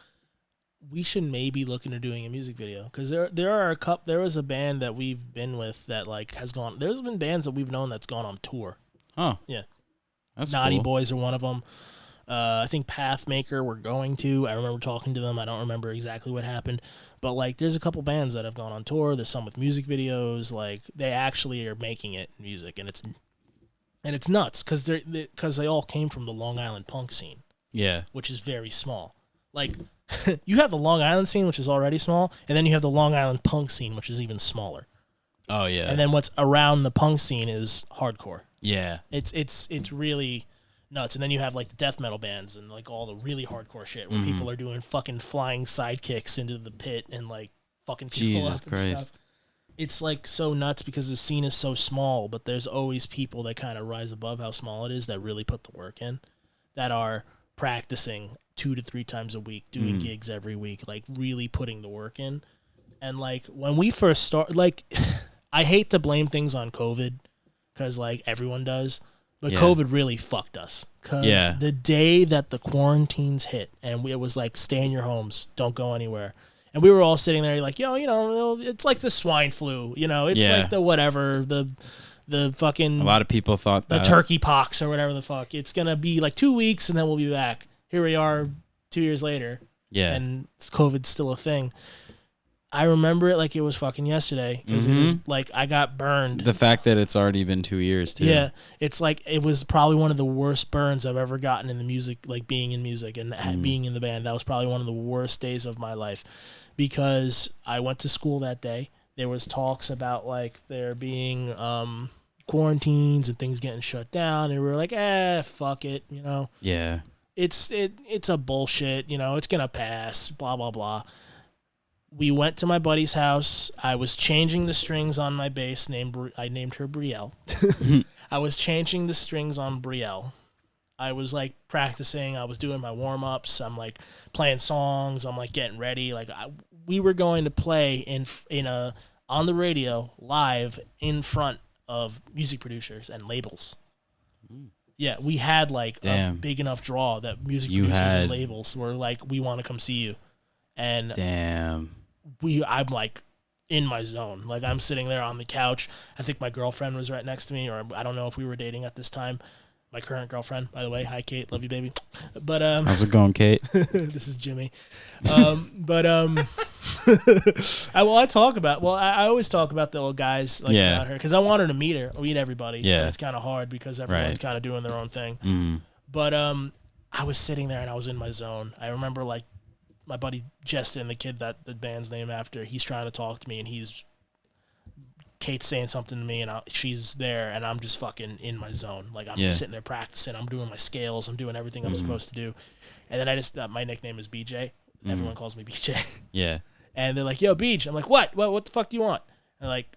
we should maybe look into doing a music video. Because there was a band that we've been with that like has gone, there's been bands that we've known that's gone on tour. Oh. Yeah. That's Naughty cool. Boys are one of them. I think Pathmaker we're going to. I remember talking to them. I don't remember exactly what happened. But, like, there's a couple bands that have gone on tour. There's some with music videos. Like, they actually are making it music. And it's nuts because they all came from the Long Island punk scene. Yeah. Which is very small. Like, you have the Long Island scene, which is already small. And then you have the Long Island punk scene, which is even smaller. Oh, yeah. And then what's around the punk scene is hardcore. Yeah. It's really nuts. And then you have like the death metal bands and like all the really hardcore shit where people are doing fucking flying sidekicks into the pit and like fucking people Jesus up and Christ. stuff. It's like so nuts because the scene is so small, but there's always people that kind of rise above how small it is that really put the work in, that are practicing 2 to 3 times a week, doing gigs every week, like really putting the work in. And like when we first started, like I hate to blame things on COVID because like everyone does. But COVID really fucked us. Because the day that the quarantines hit, and it was like, stay in your homes, don't go anywhere. And we were all sitting there like, yo, you know, it's like the swine flu. You know, it's like the whatever, the fucking... A lot of people thought that. The turkey pox or whatever the fuck. It's going to be like 2 weeks, and then we'll be back. Here we are 2 years later. Yeah. And COVID's still a thing. I remember it like it was fucking yesterday because it was like I got burned. The fact that it's already been 2 years too. Yeah, it's like it was probably one of the worst burns I've ever gotten in the music, like being in music and being in the band. That was probably one of the worst days of my life because I went to school that day. There was talks about like there being quarantines and things getting shut down, and we were like, fuck it, you know. Yeah. It's a bullshit, you know. It's gonna pass. Blah blah blah. We went to my buddy's house. I was changing the strings on my bass. I named her Brielle. I was changing the strings on Brielle. I was like practicing. I was doing my warm ups. I'm like playing songs. I'm like getting ready. Like we were going to play on the radio live in front of music producers and labels. Yeah, we had like a big enough draw that music producers and labels were like, we want to come see you. And I'm like in my zone. Like I'm sitting there on the couch. I think my girlfriend was right next to me, or I don't know if we were dating at this time. My current girlfriend, by the way. Hi, Kate. Love you, baby. But how's it going, Kate? This is Jimmy. I always talk about the old guys like about her because I want her to meet everybody. Yeah, but it's kind of hard because everyone's kind of doing their own thing. But I was sitting there and I was in my zone. I remember like my buddy Justin, the kid that the band's named after, he's trying to talk to me and Kate's saying something to me and she's there and I'm just fucking in my zone. Like I'm sitting there practicing. I'm doing my scales. I'm doing everything I'm supposed to do. And then my nickname is BJ. Everyone calls me BJ. Yeah. And they're like, yo, Beach. I'm like, what? What the fuck do you want? And like,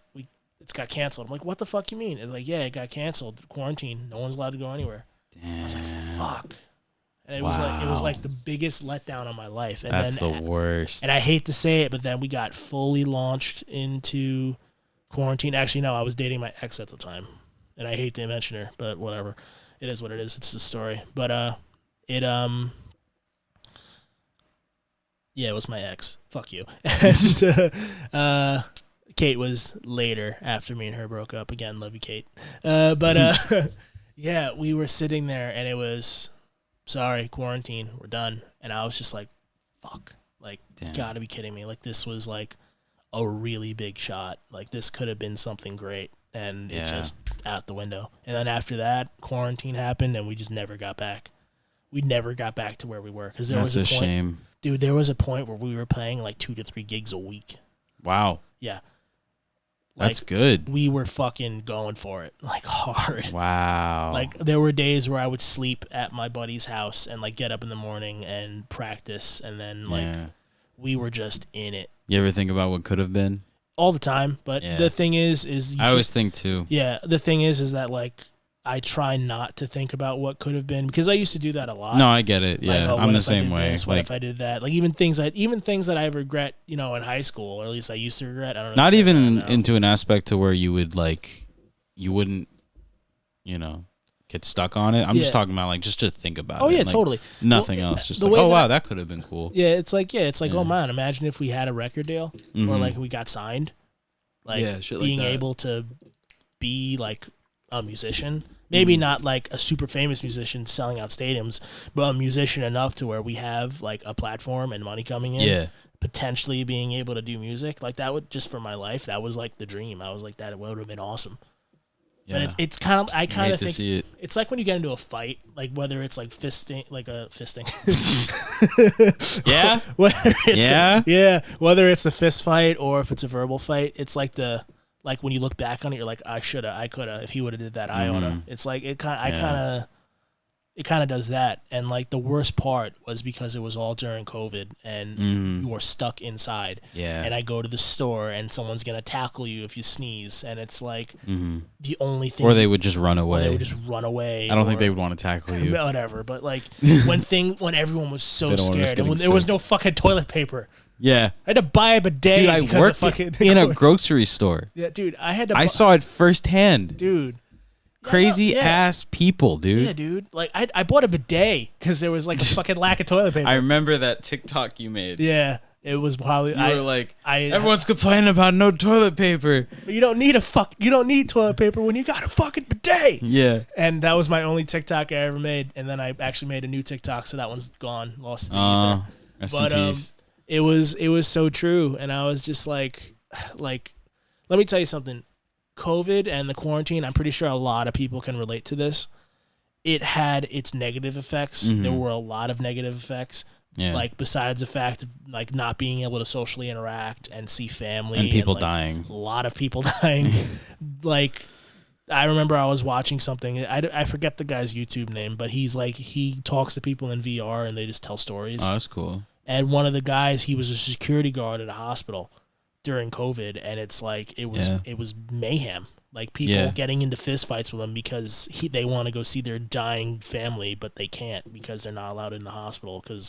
it's got canceled. I'm like, what the fuck you mean? It's like, yeah, it got canceled. Quarantine. No one's allowed to go anywhere. Damn. I was like, fuck. And it was like the biggest letdown of my life. And that's the worst. And I hate to say it, but then we got fully launched into quarantine. Actually, no, I was dating my ex at the time. And I hate to mention her, but whatever. It is what it is. It's the story. But it was my ex. Fuck you. And Kate was later after me and her broke up. Again, love you, Kate. Yeah, we were sitting there and it was, sorry, quarantine, we're done. And I was just like, fuck. Like, Damn. Gotta be kidding me. Like, this was like a really big shot. Like, this could have been something great. And it just out the window. And then after that, quarantine happened and we just never got back. We never got back to where we were. Because there was a point, shame. Dude, there was a point where we were playing like 2 to 3 gigs a week. Wow. Yeah. That's good. We were fucking going for it, like hard. Wow. Like there were days where I would sleep at my buddy's house and like get up in the morning and practice, and then like we were just in it. You ever think about what could have been? All the time, but the thing is I always think too. Yeah, the thing is that like I try not to think about what could have been because I used to do that a lot. No, I get it. Yeah, like, I'm the same way. What if I did that? Like even things that I regret, in high school, or at least I used to regret. I don't know. Not even into an aspect to where you would you wouldn't, get stuck on it. I'm just talking about like just to think about it. Oh yeah, like, totally. Nothing else. Just like, wow, that could have been cool. Yeah, it's like oh man, imagine if we had a record deal or like we got signed, like being able to be like a musician. Maybe not like a super famous musician selling out stadiums, but a musician enough to where we have like a platform and money coming in. Yeah. Potentially being able to do music. Like that would, just for my life, that was like the dream. I was like, that would have been awesome. Yeah. But it's kind of, I kind of think it's like when you get into a fight, like whether it's like fisting, like a fisting. Yeah. Whether it's a fist fight or if it's a verbal fight, it's like like when you look back on it, you're like, I coulda, if he would have did that, I oughta. It's like it kind of does that. And like the worst part was because it was all during COVID and you were stuck inside. Yeah. And I go to the store and someone's gonna tackle you if you sneeze, and it's like the only thing. Or they would just run away. I don't think they would want to tackle you. Whatever. But like when everyone was so scared and when there was no fucking toilet paper. Yeah. I had to buy a bidet. Dude, I worked in a grocery store. Yeah, dude, I saw it firsthand. Dude. Crazy ass people, dude. Yeah, dude. Like, I bought a bidet because there was like a fucking lack of toilet paper. I remember that TikTok you made. Yeah. It was probably... You were like, everyone's complaining about no toilet paper. But you don't need toilet paper when you got a fucking bidet. Yeah. And that was my only TikTok I ever made. And then I actually made a new TikTok, so that one's gone, lost in the ether. Rest in peace. It was so true, and I was just like, let me tell you something. COVID and the quarantine, I'm pretty sure a lot of people can relate to this. It had its negative effects. There were a lot of negative effects. Yeah. Like besides the fact of like not being able to socially interact and see family and people like, dying. A lot of people dying. Like I remember I was watching something. I forget the guy's YouTube name, but he talks to people in VR and they just tell stories. Oh, that's cool. And one of the guys, he was a security guard at a hospital during COVID, and it's like it was mayhem. Like people getting into fistfights with him because they want to go see their dying family, but they can't because they're not allowed in the hospital because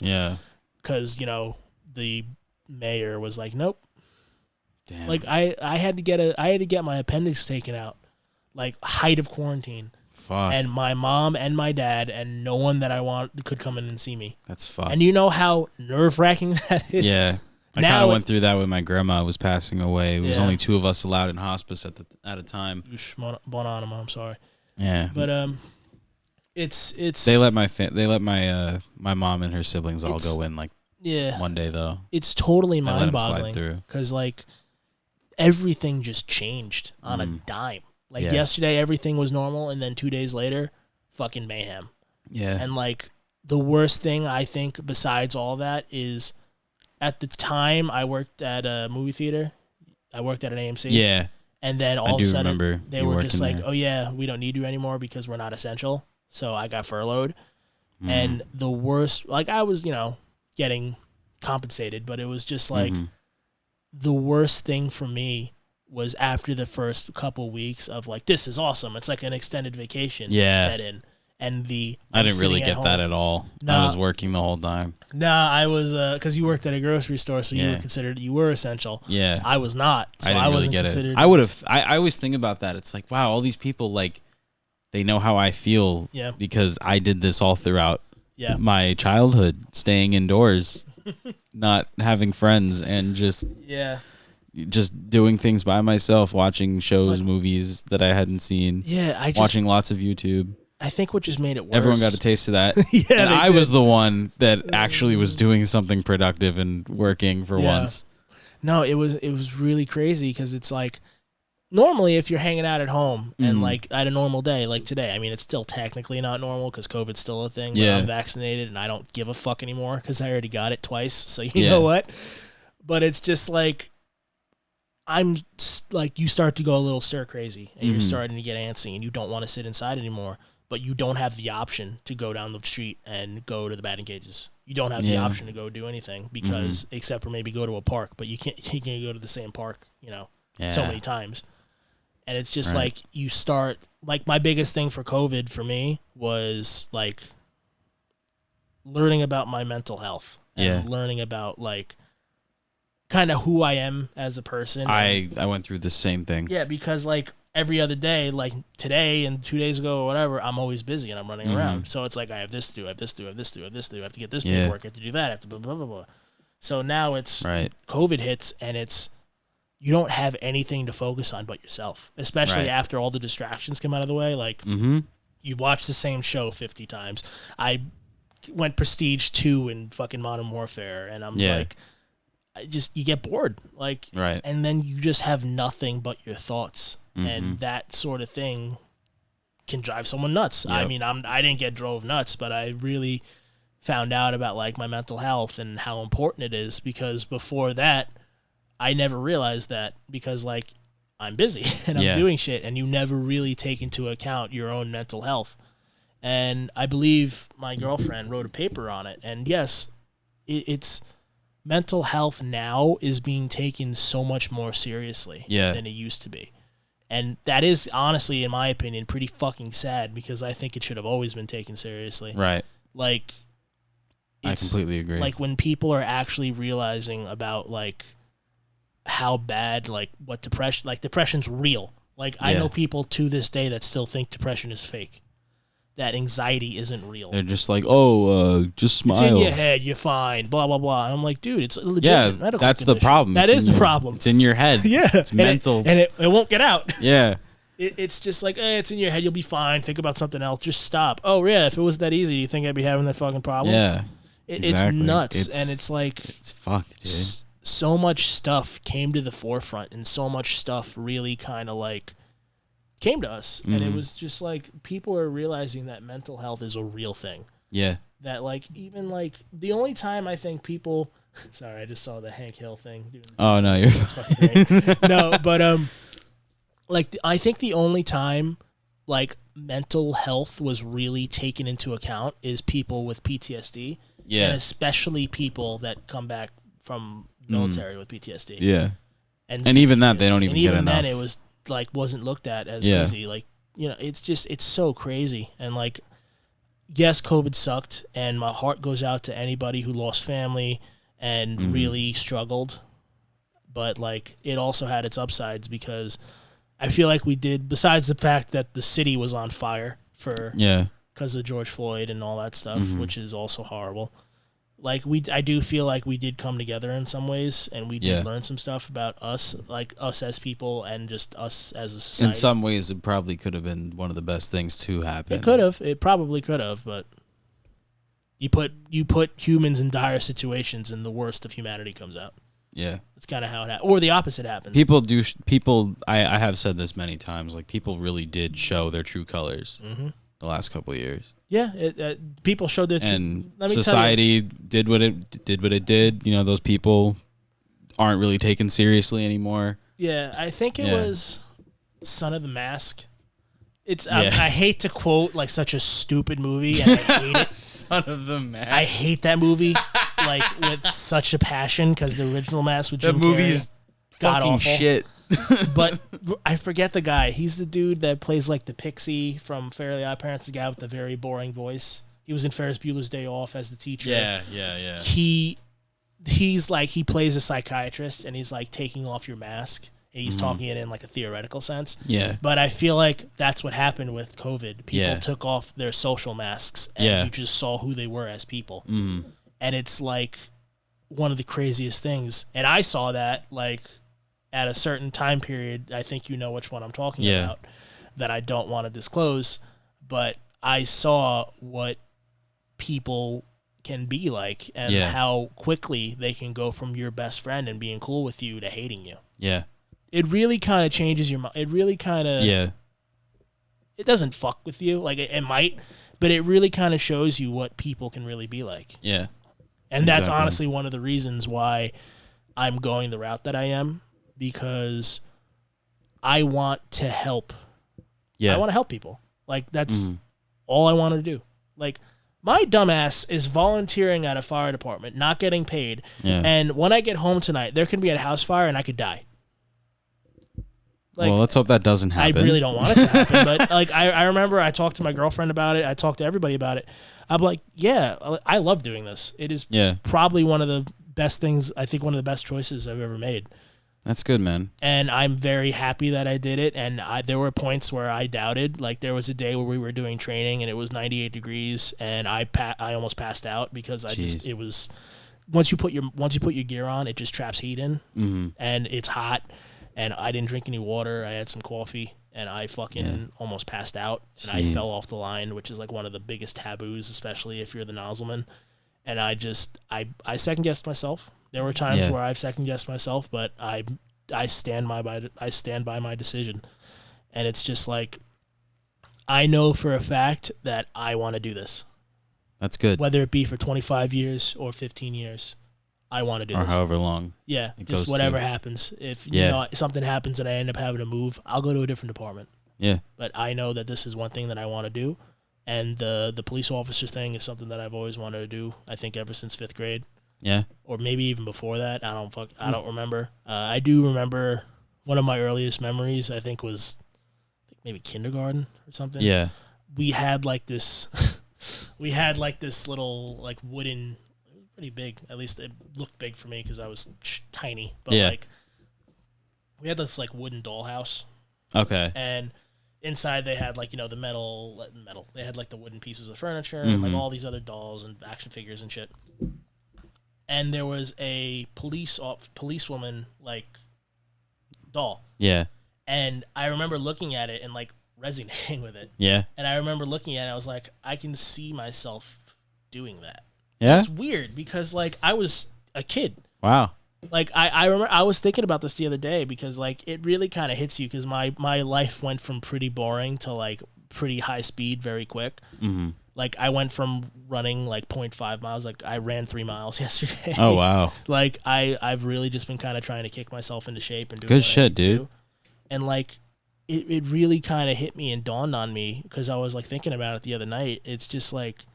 the mayor was like, nope. Damn. Like I had to get my appendix taken out, like height of quarantine. Fuck. And my mom and my dad and no one that I want could come in and see me. That's fucked. And you know how nerve-wracking that is? Yeah. I kind of went through that when my grandma was passing away. It was only 2 of us allowed in hospice at a time. Bon anima, I'm sorry. Yeah. But it's they let my mom and her siblings all go in one day though. It's totally mind-boggling cuz like everything just changed on a dime. Like yesterday, everything was normal, and then 2 days later, fucking mayhem. Yeah. And like the worst thing I think, besides all that, is at the time I worked at a movie theater. I worked at an AMC. Yeah. And then all of a sudden, they were just like, "Oh yeah, we don't need you anymore because we're not essential." So I got furloughed, and the worst, like I was, getting compensated, but it was just like the worst thing for me was after the first couple weeks of like, this is awesome. It's like an extended vacation set in. And I didn't really get that at all. I was working the whole time. Nah, I was, because you worked at a grocery store, so you were essential. Yeah. I was not. So I wasn't really considered. I would have, I always think about that. It's like, wow, all these people, like, they know how I feel because I did this all throughout my childhood, staying indoors, not having friends, and just doing things by myself, watching shows, movies that I hadn't seen. Yeah, watching lots of YouTube. I think what just made it worse. Everyone got a taste of that. Yeah, and I was the one that actually was doing something productive and working for once. No, it was really crazy because it's like normally if you're hanging out at home and like at a normal day like today, I mean it's still technically not normal because COVID's still a thing. But I'm vaccinated and I don't give a fuck anymore because I already got it twice. So you know what? But it's just like I'm like you start to go a little stir crazy and you're starting to get antsy and you don't want to sit inside anymore. But you don't have the option to go down the street and go to the batting cages. You don't have the option to go do anything because except for maybe go to a park, but you can't go to the same park, so many times. And it's just like you start like my biggest thing for COVID for me was like learning about my mental health and learning about like kind of who I am as a person. I went through the same thing. Yeah, because like every other day, like today and 2 days ago or whatever, I'm always busy and I'm running around. So it's like I have this to do, I have this to do, I have this to do, I have this to do, I have to get this paperwork, I have to do that, I have to blah, blah, blah, blah. So now it's COVID hits and it's you don't have anything to focus on but yourself, especially after all the distractions come out of the way. Like you watch the same show 50 times. I went Prestige 2 in fucking Modern Warfare and I'm like, you get bored. Like, and then you just have nothing but your thoughts. And that sort of thing can drive someone nuts. I mean, I didn't get drove nuts, but I really found out about like my mental health and how important it is because before that, I never realized that because like I'm busy and I'm doing shit and you never really take into account your own mental health. And I believe my girlfriend wrote a paper on it. And yes, it's mental health now is being taken so much more seriously than it used to be. And that is, honestly, in my opinion, pretty fucking sad because I think it should have always been taken seriously. Right. Like, I completely agree. Like, when people are actually realizing about, like, how bad, like, what depression, like, depression's real. Like, I know people to this day that still think depression is fake. That anxiety isn't real. They're just like, just smile. It's in your head, you're fine, blah, blah, blah. And I'm like, dude, it's a legitimate medical that's condition. The problem. That is the problem. It's in your head. It's mental. And it won't get out. Yeah. It's just like, it's in your head, you'll be fine, think about something else, just stop. Oh, yeah, if it was that easy, do you think I'd be having that fucking problem? Yeah. Exactly. It's nuts, and it's like... It's fucked, dude. So much stuff came to the forefront, and so much stuff really kind of like... came to us and it was just like people are realizing that mental health is a real thing. That like even like the only time I think people sorry I just saw the Hank Hill thing. Oh no, you're fucking great. No, but like I think the only time like mental health was really taken into account is people with PTSD. And especially people that come back from military with PTSD. And even that they don't even get enough. And even then it was like wasn't looked at as easy. Like, it's so crazy. And like, yes, COVID sucked and my heart goes out to anybody who lost family and really struggled. But like, it also had its upsides because I feel like we did, besides the fact that the city was on fire because of George Floyd and all that stuff, which is also horrible. Like I do feel like we did come together in some ways, and we did learn some stuff about us, like us as people, and just us as a society. In some ways, it probably could have been one of the best things to happen. It could have. It probably could have, but you put humans in dire situations, and the worst of humanity comes out. Yeah, that's kind of how it happens, or the opposite happens. I have said this many times. Like people really did show their true colors the last couple of years. Yeah, people showed their and society did what it did. You know, those people aren't really taken seriously anymore. Yeah, I think it was Son of the Mask. It's I hate to quote like such a stupid movie, and I hate it. Son of the Mask. I hate that movie like with such a passion because the original Mask with Jim Carrey. The movie's fucking awful. shit. But I forget the guy. He's the dude that plays like the pixie from Fairly Odd Parents, the guy with the very boring voice. He was in Ferris Bueller's Day Off as the teacher. Yeah. He's like, he plays a psychiatrist and he's like taking off your mask. And he's talking it in like a theoretical sense. Yeah. But I feel like that's what happened with COVID. People took off their social masks and you just saw who they were as people. And it's like one of the craziest things. And I saw that like at a certain time period. I think you know which one I'm talking about that I don't want to disclose. But I saw what people can be like and how quickly they can go from your best friend and being cool with you to hating you. Yeah. It really kind of changes your mind. It really kind of... Yeah. It doesn't fuck with you. Like, it might, but it really kind of shows you what people can really be like. Yeah. And that's honestly one of the reasons why I'm going the route that I am, because I want to help. Yeah. I want to help people. Like, that's all I want to do. Like, my dumbass is volunteering at a fire department, not getting paid. Yeah. And when I get home tonight, there can be a house fire and I could die. Like, well, let's hope that doesn't happen. I really don't want it to happen. But like, I remember I talked to my girlfriend about it. I talked to everybody about it. I'm like, yeah, I love doing this. It is probably one of the best things. I think one of the best choices I've ever made. That's good, man. And I'm very happy that I did it. And there were points where I doubted. Like, there was a day where we were doing training and it was 98 degrees, and I almost passed out because it was once you put your gear on, it just traps heat in, and it's hot. And I didn't drink any water. I had some coffee, and I fucking almost passed out. And I fell off the line, which is like one of the biggest taboos, especially if you're the nozzleman. And I second guessed myself. There were times where I've second guessed myself, but I stand by my decision. And it's just like, I know for a fact that I want to do this. That's good. Whether it be for 25 years or 15 years. I want to do this. Or however long. Yeah, just whatever happens. If something happens and I end up having to move, I'll go to a different department. Yeah. But I know that this is one thing that I want to do. And the police officer thing is something that I've always wanted to do, I think ever since 5th grade. Yeah. Or maybe even before that. I don't remember. I do remember one of my earliest memories, I think was maybe kindergarten or something. Yeah. We had like this little like wooden, pretty big. At least it looked big for me because I was tiny. But like, we had this like wooden dollhouse. Okay. And inside they had like, the metal. They had like the wooden pieces of furniture and like all these other dolls and action figures and shit. And there was a policewoman like doll. Yeah. And I remember looking at it and like resonating with it. Yeah. And I remember looking at it, I was like, I can see myself doing that. Yeah. It's weird because like I was a kid. Wow. Like I remember I was thinking about this the other day because like it really kind of hits you because my life went from pretty boring to like pretty high speed very quick. Mm-hmm. Like I went from running like 0.5 miles, like I ran 3 miles yesterday. Oh wow. Like I've really just been kind of trying to kick myself into shape and do good shit, dude. And like it really kind of hit me and dawned on me because I was like thinking about it the other night. It's just like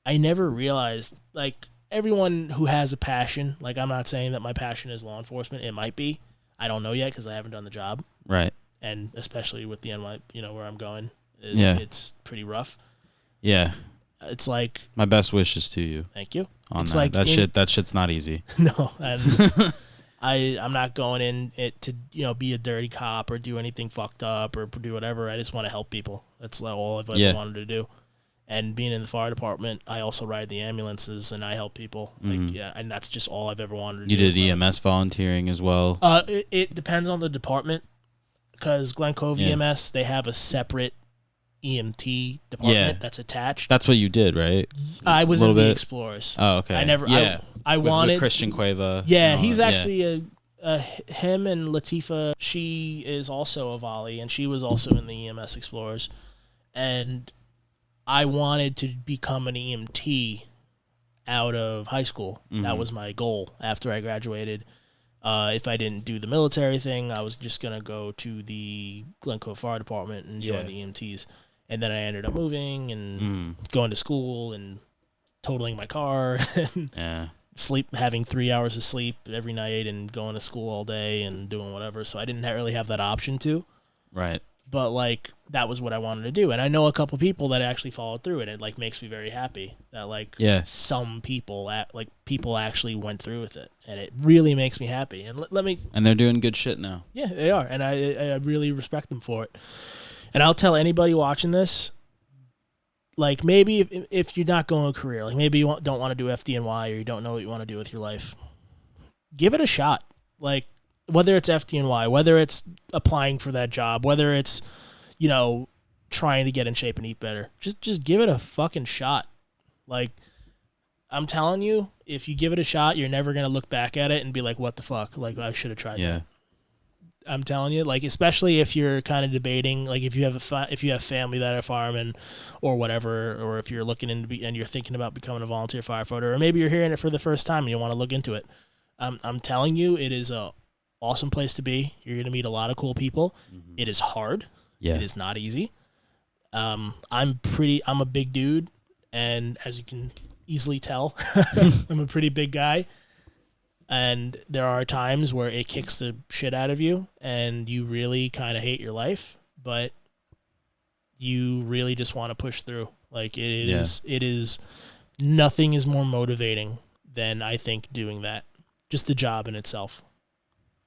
I never realized like everyone who has a passion, like I'm not saying that my passion is law enforcement. It might be. I don't know yet because I haven't done the job. Right. And especially with the NY, where I'm going, it's pretty rough. Yeah. It's like my best wishes to you. Thank you. On it's that. Like that shit's not easy. No. And I'm not going in it to, be a dirty cop or do anything fucked up or do whatever. I just want to help people. That's all I've ever wanted to do. And being in the fire department, I also ride the ambulances and I help people. Mm-hmm. Like, and that's just all I've ever wanted to do. You did EMS volunteering as well? It depends on the department because Glen Cove EMS, they have a separate EMT department that's attached. That's what you did, right? I was in the Explorers. Oh, okay. I never. Yeah. I wanted with Christian Cueva. Yeah, he's actually him and Latifah. She is also a volley, and she was also in the EMS Explorers. And I wanted to become an EMT out of high school. Mm-hmm. That was my goal after I graduated. If I didn't do the military thing, I was just gonna go to the Glen Cove Fire Department and join the EMTs. And then I ended up moving and going to school and totaling my car and having 3 hours of sleep every night and going to school all day and doing whatever. So I didn't really have that option to. Right. But like that was what I wanted to do. And I know a couple people that actually followed through it. It like makes me very happy that like some people people actually went through with it. And it really makes me happy. And and they're doing good shit now. Yeah, they are. And I really respect them for it. And I'll tell anybody watching this, like maybe if you're not going a career, like maybe you don't want to do FDNY or you don't know what you want to do with your life, give it a shot. Like whether it's FDNY, whether it's applying for that job, whether it's, trying to get in shape and eat better. Just give it a fucking shot. Like, I'm telling you, if you give it a shot, you're never gonna look back at it and be like, "What the fuck? Like, I should have tried that." I'm telling you, like, especially if you're kind of debating, like, if you have family that are firemen or whatever, or if you're looking into and you're thinking about becoming a volunteer firefighter, or maybe you're hearing it for the first time and you want to look into it. I'm telling you, it is a awesome place to be. You're gonna meet a lot of cool people. Mm-hmm. It is hard. Yeah. It is not easy. I'm a big dude, and as you can easily tell, I'm a pretty big guy. And there are times where it kicks the shit out of you and you really kind of hate your life, but you really just want to push through. Like, it is nothing is more motivating than, I think, doing that. Just the job in itself.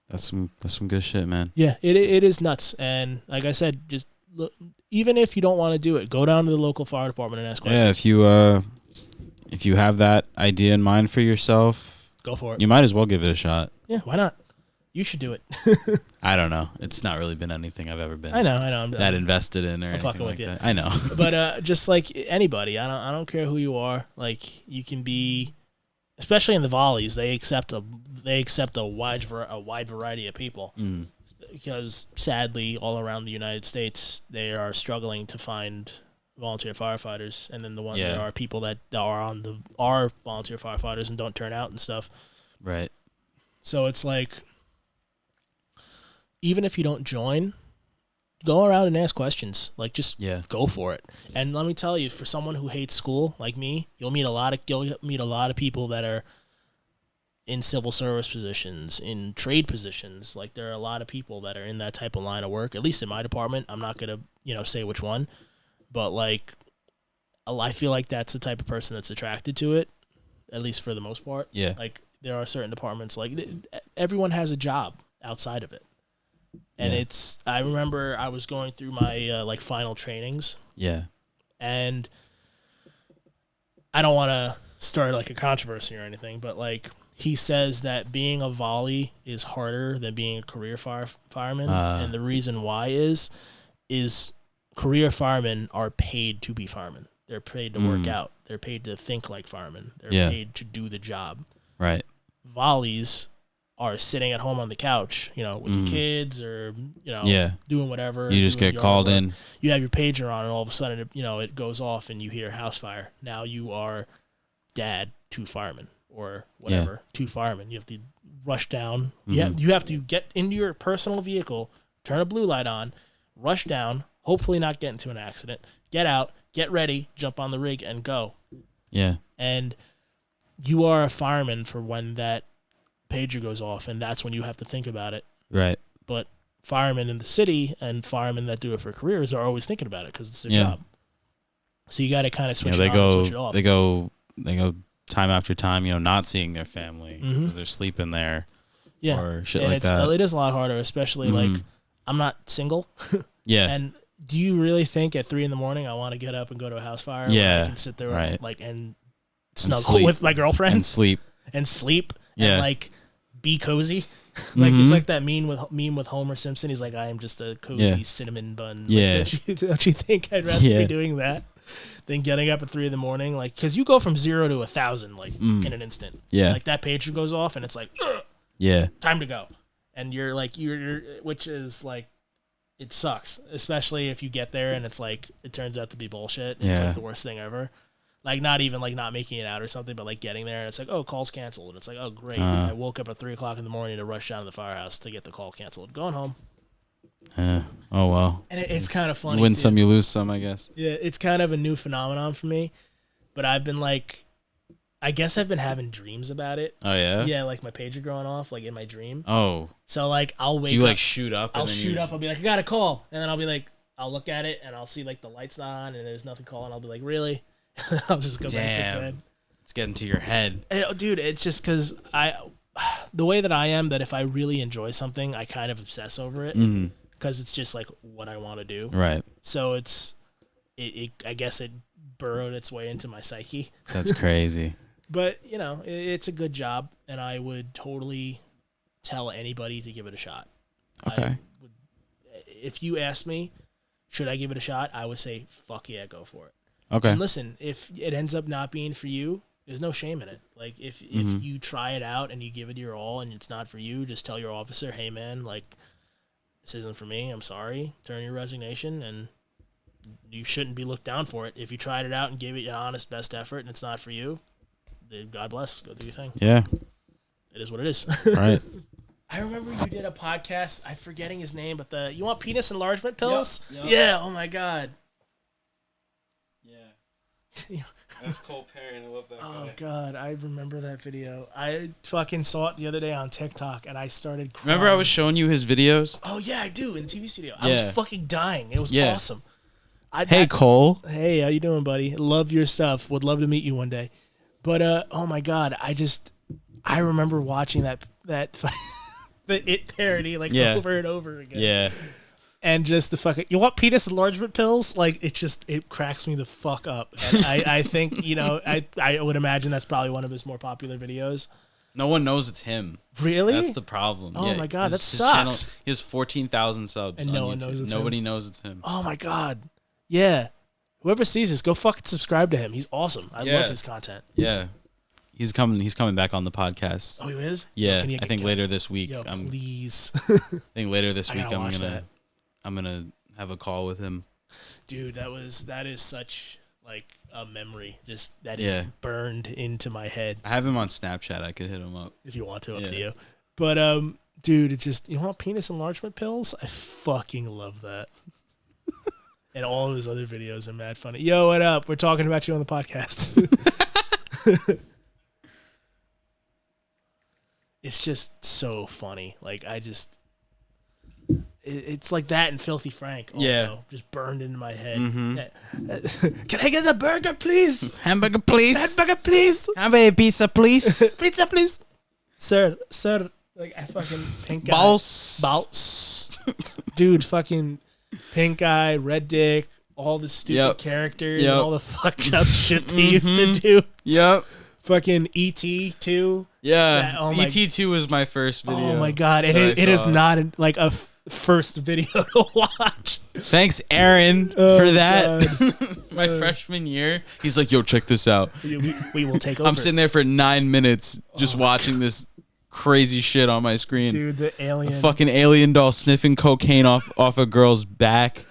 That's some good shit, man. Yeah, it is nuts. And like I said, just look, even if you don't want to do it, go down to the local fire department and ask questions. Yeah, if you have that idea in mind for yourself, go for it. You might as well give it a shot. Yeah, why not? You should do it. I don't know. It's not really been anything I've ever been. I know. I'm that invested in or anything like that. I know. But just like anybody, I don't care who you are. Like, you can be, especially in the volleys, they accept a wide variety of people. Mm. Because sadly, all around the United States, they are struggling to find volunteer firefighters, and then there are people that are volunteer firefighters and don't turn out and stuff. Right. So it's like, even if you don't join, go around and ask questions. Like, just go for it. And let me tell you, for someone who hates school like me, you'll meet a lot of people that are in civil service positions, in trade positions. Like, there are a lot of people that are in that type of line of work. At least in my department, I'm not gonna say which one. But, like, I feel like that's the type of person that's attracted to it, at least for the most part. Yeah. Like, there are certain departments, like, everyone has a job outside of it. And I remember I was going through my, final trainings. Yeah. And I don't want to start, like, a controversy or anything, but, like, he says that being a volley is harder than being a career fireman. And the reason why is career firemen are paid to be firemen. They're paid to work out. They're paid to think like firemen. They're paid to do the job. Right. Volleys are sitting at home on the couch, with your kids or, doing whatever. You just get called in. You have your pager on, and all of a sudden, it goes off and you hear house fire. Now you are dad to firemen or whatever, to firemen. You have to rush down. Mm-hmm. You have to get into your personal vehicle, turn a blue light on, rush down, hopefully not get into an accident, get out, get ready, jump on the rig, and go. Yeah. And you are a fireman for when that pager goes off, and that's when you have to think about it. Right. But firemen in the city and firemen that do it for careers are always thinking about it because it's their job. So you got to kind of switch it on and switch it off. They go time after time, not seeing their family because they're sleeping there. Yeah. Or shit and like that. It is a lot harder, especially like, I'm not single. Yeah. And do you really think at 3 a.m. I want to get up and go to a house fire? Yeah. I can sit there and snuggle with my girlfriend and sleep and like be cozy. Like it's like that meme with Homer Simpson. He's like, I am just a cozy cinnamon bun. Yeah. Like, don't you think I'd rather be doing that than getting up at 3 a.m? Like, because you go from 0 to 1,000 like in an instant. Yeah. Like that pager goes off and it's like, time to go. And you're like, which is like, it sucks, especially if you get there and it's like, it turns out to be bullshit. It's like the worst thing ever. Like, not even like not making it out or something, but like getting there and it's like, oh, call's canceled. And it's like, oh, great. I woke up at 3 o'clock in the morning to rush down to the firehouse to get the call canceled. Going home. Oh, well. And it's kind of funny. You win some, you lose some, I guess. Yeah, it's kind of a new phenomenon for me. But I've been like, I guess I've been having dreams about it. Oh, yeah? Yeah, like my pager going off, like in my dream. Oh. So, like, I'll wake up. Do you, like, shoot up? I'll shoot up. I'll be like, I got a call. And then I'll be like, I'll look at it, and I'll see, like, the light's not on, and there's nothing calling. I'll be like, really? I'll just go back to bed. It's getting to your head. Dude, it's just because the way that I am, that if I really enjoy something, I kind of obsess over it. Because it's just, like, what I want to do. Right. So I guess it burrowed its way into my psyche. That's crazy. But, it's a good job, and I would totally tell anybody to give it a shot. Okay. If you asked me, should I give it a shot? I would say, fuck yeah, go for it. Okay. And listen, if it ends up not being for you, there's no shame in it. Like, if you try it out and you give it your all and it's not for you, just tell your officer, hey, man, like, this isn't for me. I'm sorry. Turn your resignation, and you shouldn't be looked down for it. If you tried it out and gave it your honest best effort and it's not for you, then God bless. Go do your thing. Yeah. It is what it is. Right. I remember you did a podcast. I'm forgetting his name, but you want penis enlargement pills? Yep. Yeah. Oh, my God. Yeah. That's Cole Perry, and I love that guy. Oh, God, I remember that video. I fucking saw it the other day on TikTok, and I started crying. Remember I was showing you his videos? Oh, yeah, I do, in the TV studio. I was fucking dying. It was awesome. Cole. Hey, how you doing, buddy? Love your stuff. Would love to meet you one day. But, oh, my God, I remember watching that the It parody, like, over and over again. Yeah. And just the fucking, you want penis enlargement pills? Like, it cracks me the fuck up. And I think, I would imagine that's probably one of his more popular videos. No one knows it's him. Really? That's the problem. Oh my God, that his sucks. Channel, he has 14,000 subs and on no YouTube. one knows it's Nobody him. knows it's him. Oh my God. Yeah. Whoever sees this, go fucking subscribe to him. He's awesome. I love his content. Yeah. He's coming back on the podcast. Oh, he is? Yeah. I think later this week. Yo, please. I think later this week I'm gonna have a call with him. Dude, that is such like a memory. Just that is burned into my head. I have him on Snapchat. I could hit him up if you want to. Up to you. But dude, it's just, you want penis enlargement pills? I fucking love that. And all of his other videos are mad funny. Yo, what up? We're talking about you on the podcast. It's just so funny. Like, it's like that and Filthy Frank also. Just burned into my head. Mm-hmm. Can I get a burger, please? Hamburger, please. Hamburger, please. How about a pizza, please? Pizza, please. Sir. Like, I fucking pink guy. Boss. Dude, fucking pink eye, red dick, all the stupid characters, and all the fucked up shit they used to do. Yep. Fucking E.T. too. Yeah. E.T. 2 was my first video. Oh my God. It is not like a first video to watch. Thanks, Aaron, for that. My freshman year. He's like, yo, check this out. We will take over. I'm sitting there for 9 minutes just watching this crazy shit on my screen. Dude, the alien. A fucking alien doll sniffing cocaine off a girl's back.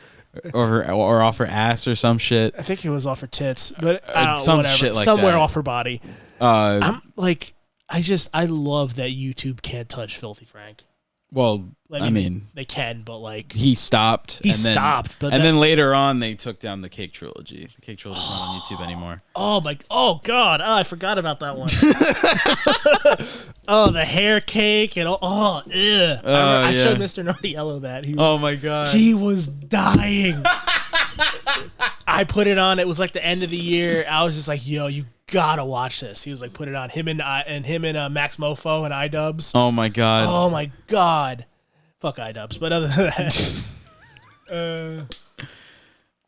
Or off her ass or some shit. I think it was off her tits, but some whatever. shit like somewhere that. Off her body. I'm like, I love that YouTube can't touch Filthy Frank. Well, I mean, they can, but like he stopped. But then later on they took down the Cake Trilogy. The Cake Trilogy's not on YouTube anymore. Oh God! I forgot about that one. The hair cake and I showed Mr. Nardiello that. Oh my God! He was dying. I put it on. It was like the end of the year. I was just like, yo, you gotta watch this. He was like, put it on. Him and Max Mofo and iDubbbz. Oh my God. Oh my God. Fuck iDubbbz. But other than that,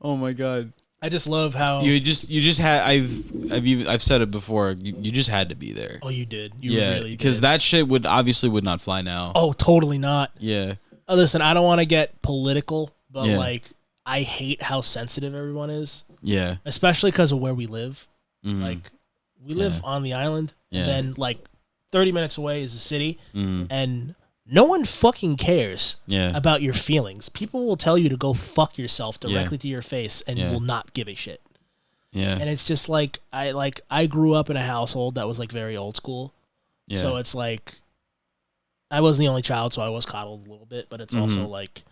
oh my God. I just love how you just had. I've said it before. You just had to be there. Oh, you did. You really did. Because that shit would not fly now. Oh, totally not. Yeah. Listen, I don't want to get political, but like, I hate how sensitive everyone is. Yeah. Especially because of where we live. Mm-hmm. Like, we live on the island, and then like 30 minutes away is a city, and no one fucking cares about your feelings. People will tell you to go fuck yourself directly to your face, and will not give a shit. Yeah. And it's just like I grew up in a household that was like very old school. Yeah. So it's like I wasn't the only child, so I was coddled a little bit, but it's also like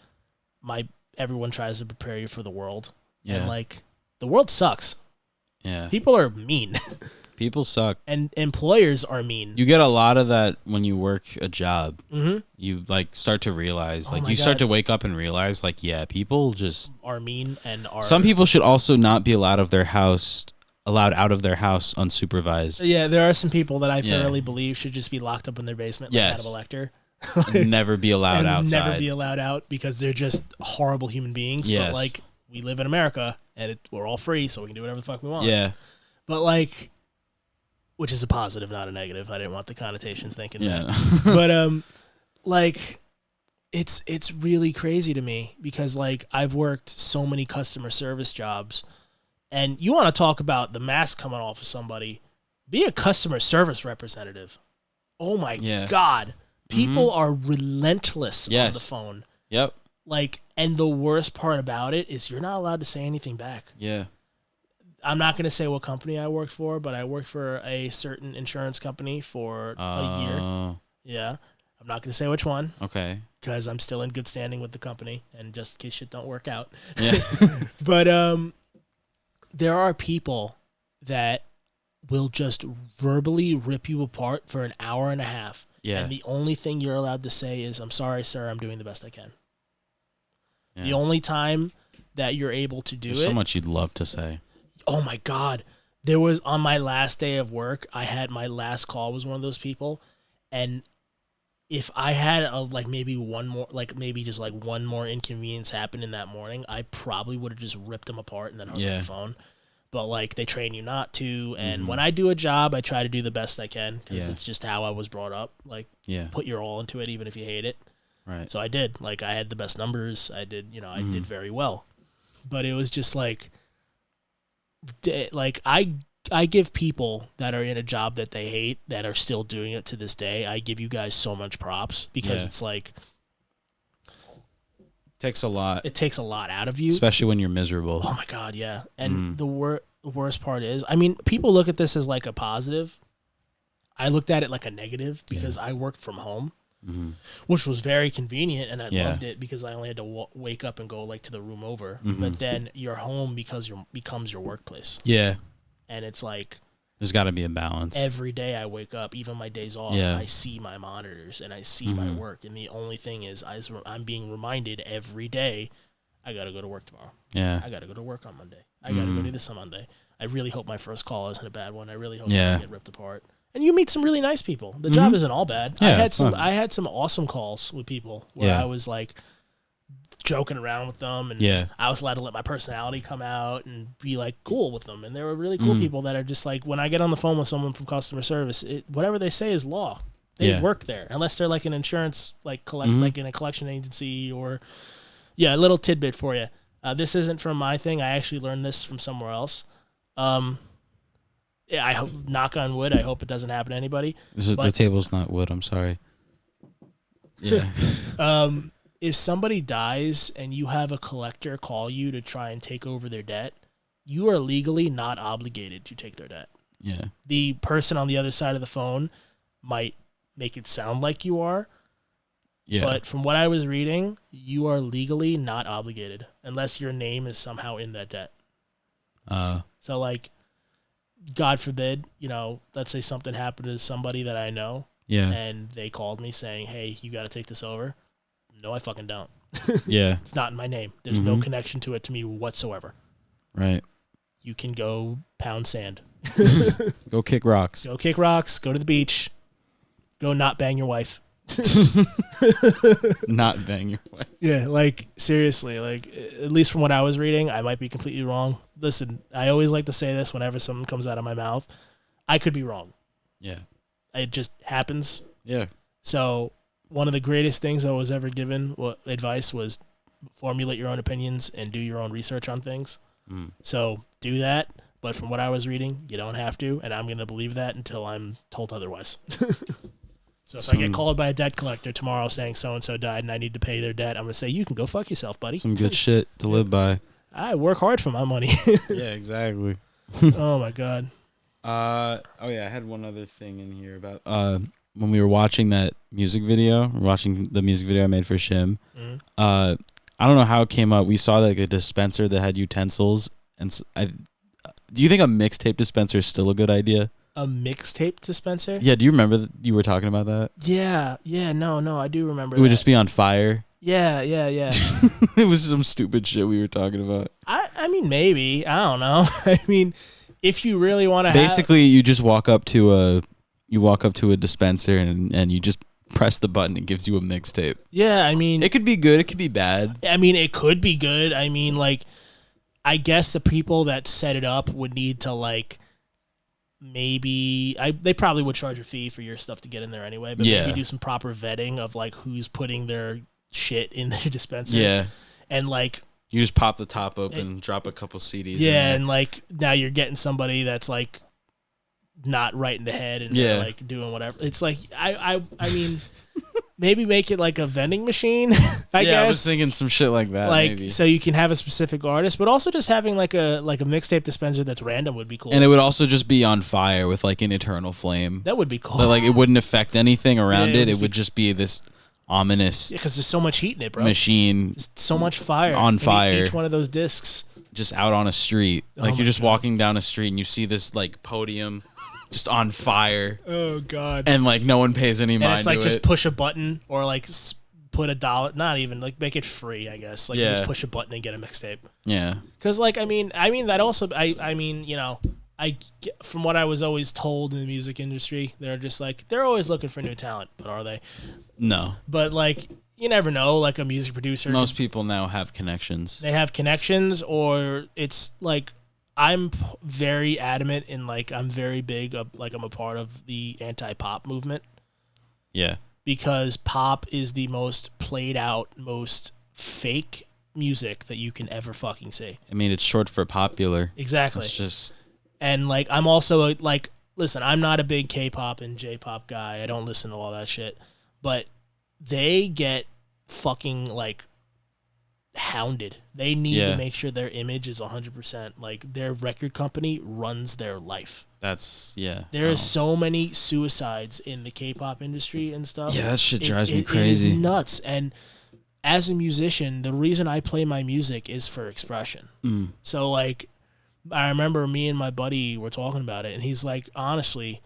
everyone tries to prepare you for the world. Yeah. And like the world sucks. Yeah. People are mean. People suck. And employers are mean. You get a lot of that when you work a job. Mm-hmm. You like start to realize, start to wake up and realize, like, people just are mean and are. Some people should also not be allowed out of their house unsupervised. Yeah, there are some people that I thoroughly believe should just be locked up in their basement like Hannibal Lecter. Never be allowed outside. Never be allowed out because they're just horrible human beings. Yes. But like, we live in America and we're all free, so we can do whatever the fuck we want. Yeah. But like, which is a positive, not a negative. I didn't want the connotations thinking that. But like, It's really crazy to me because like I've worked so many customer service jobs, and you want to talk about the mask coming off of somebody, be a customer service representative. Oh my God. People are relentless on the phone. Yep. Like, and the worst part about it is you're not allowed to say anything back. Yeah. I'm not going to say what company I worked for, but I worked for a certain insurance company for a year. Yeah. I'm not going to say which one. Okay. Because I'm still in good standing with the company, and just in case shit don't work out. Yeah. But there are people that will just verbally rip you apart for an hour and a half. Yeah. And the only thing you're allowed to say is, I'm sorry, sir, I'm doing the best I can. Yeah. The only time that you're able to do There's so much you'd love to say. Oh my God. There was, on my last day of work, I had my last call was one of those people. And if I had maybe one more inconvenience happen in that morning, I probably would have just ripped them apart and then hung up the phone. But like they train you not to, and when I do a job, I try to do the best I can because it's just how I was brought up. Like, put your all into it, even if you hate it. Right. So I did. Like, I had the best numbers. I did. I did very well. But it was just like I give people that are in a job that they hate that are still doing it to this day. I give you guys so much props because it's like. Takes a lot. It takes a lot out of you. Especially when you're miserable. Oh, my God, yeah. And the worst part is, I mean, people look at this as like a positive. I looked at it like a negative because I worked from home, which was very convenient, and I loved it because I only had to wake up and go like to the room over. But then your home becomes your workplace. Yeah. And it's like... There's got to be a balance. Every day I wake up, even my days off, I see my monitors and I see my work. And the only thing is I'm being reminded every day, I got to go to work tomorrow. Yeah. I got to go to work on Monday. I got to go do this on Monday. I really hope my first call isn't a bad one. I really hope I don't get ripped apart. And you meet some really nice people. The job isn't all bad. Yeah, I had some awesome calls with people where I was like joking around with them, and I was allowed to let my personality come out and be like cool with them. And there were really cool people that are just like, when I get on the phone with someone from customer service, whatever they say is law. They work there, unless they're like an insurance, like like in a collection agency or a little tidbit for you. This isn't from my thing. I actually learned this from somewhere else. I hope, knock on wood, I hope it doesn't happen to anybody. The table's not wood. I'm sorry. Yeah. If somebody dies and you have a collector call you to try and take over their debt, you are legally not obligated to take their debt. Yeah. The person on the other side of the phone might make it sound like you are. Yeah. But from what I was reading, you are legally not obligated unless your name is somehow in that debt. So like, God forbid, let's say something happened to somebody that I know. Yeah. And they called me saying, hey, you got to take this over. No, I fucking don't. Yeah. It's not in my name. There's no connection to it to me whatsoever. Right. You can go pound sand. Go kick rocks. Go kick rocks. Go to the beach. Go not bang your wife. Not bang your wife. Yeah, like, seriously, like, at least from what I was reading, I might be completely wrong. Listen, I always like to say this whenever something comes out of my mouth. I could be wrong. Yeah. It just happens. Yeah. So... one of the greatest things I was ever given advice was formulate your own opinions and do your own research on things. So do that. But from what I was reading, you don't have to. And I'm going to believe that until I'm told otherwise. So if I get called by a debt collector tomorrow saying so-and-so died and I need to pay their debt, I'm going to say, you can go fuck yourself, buddy. Some good shit to live by. I work hard for my money. Yeah, exactly. Oh, my God. I had one other thing in here about... when we were watching the music video I made for Shim, I don't know how it came up. We saw like a dispenser that had utensils, and do you think a mixtape dispenser is still a good idea? A mixtape dispenser? Yeah. Do you remember that you were talking about that? Yeah. No, I do remember. It would just be on fire. Yeah. It was some stupid shit we were talking about. I mean, maybe. I don't know. I mean, if you really want to, basically, you just walk up to a dispenser and you just press the button. It gives you a mixtape. Yeah, I mean... it could be good. It could be bad. I mean, it could be good. I mean, like, I guess the people that set it up would need to, like, maybe... they probably would charge a fee for your stuff to get in there anyway, but maybe do some proper vetting of, like, who's putting their shit in the dispenser. Yeah. And like you just pop the top open, drop a couple CDs. Yeah, and like now you're getting somebody that's like not right in the head and they're like doing whatever. It's like I mean maybe make it like a vending machine. I guess. I was thinking some shit like that. Like maybe. So you can have a specific artist, but also just having like a mixtape dispenser that's random would be cool. And it would also just be on fire with like an eternal flame. That would be cool. But like it wouldn't affect anything around it. It would just be this ominous. Because there's so much heat in it, bro. Machine. Just so much fire on fire. Each one of those discs. Just out on a street, like you're just walking down a street and you see this like podium. Just on fire. Oh God! And like no one pays any mind. And it's like to just it. push a button or like put $1. Not even like make it free. I guess like just push a button and get a mixtape. Yeah. Because like I mean that also I mean you know from what I was always told in the music industry, they're always looking for new talent, but are they? No. But like you never know. Like a music producer. Most people now have connections. They have connections, or it's like. I'm very adamant in like I'm very big of like I'm a part of the anti-pop movement. Yeah. Because pop is the most played out, most fake music that you can ever fucking see. I mean, it's short for popular. Exactly. It's just and like I'm also like listen, I'm not a big K-pop and J-pop guy. I don't listen to all that shit. But they get fucking like hounded. They need to make sure their image is 100%. Like their record company runs their life. That's There is so many suicides in the K-pop industry and stuff. Yeah, that shit drives me crazy. It is nuts. And as a musician, the reason I play my music is for expression. So like I remember me and my buddy were talking about it, and he's like, honestly,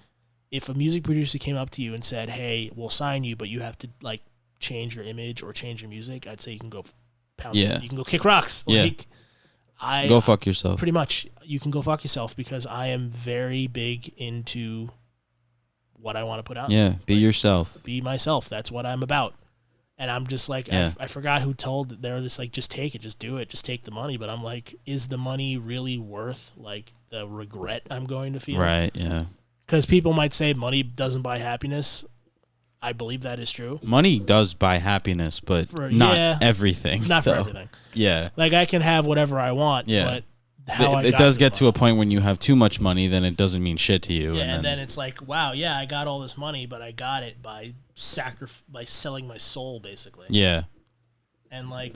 if a music producer came up to you and said, "Hey, we'll sign you, but you have to like change your image or change your music," I'd say you can go you can go kick rocks. Like, go fuck yourself. Pretty much, you can go fuck yourself because I am very big into what I want to put out. Yeah, be yourself. Be myself. That's what I'm about. And I'm just like, I forgot who told that. They were just like, just take it, just do it, just take the money. But I'm like, is the money really worth like the regret I'm going to feel? Right, yeah. Because people might say money doesn't buy happiness. I believe that is true. Money does buy happiness, but not everything. Not for everything. Yeah. Like I can have whatever I want, but it does get to a point when you have too much money, then it doesn't mean shit to you. Yeah, and then it's like, wow, yeah, I got all this money, but I got it by selling my soul, basically. Yeah. And like,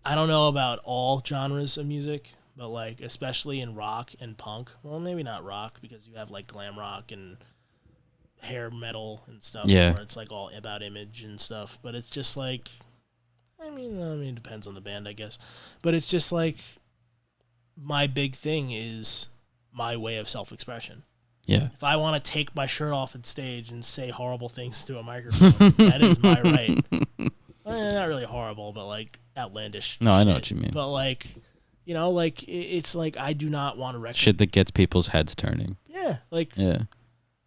I don't know about all genres of music, but like, especially in rock and punk. Well, maybe not rock because you have like glam rock and hair metal and stuff where it's like all about image and stuff, but it's just like I mean it depends on the band, I guess, but it's just like my big thing is my way of self-expression. Yeah, if I want to take my shirt off on stage and say horrible things to a microphone, that is my right. Not really horrible, but like outlandish I know what you mean, but like you know, like it's like I do not want to record shit that gets people's heads turning.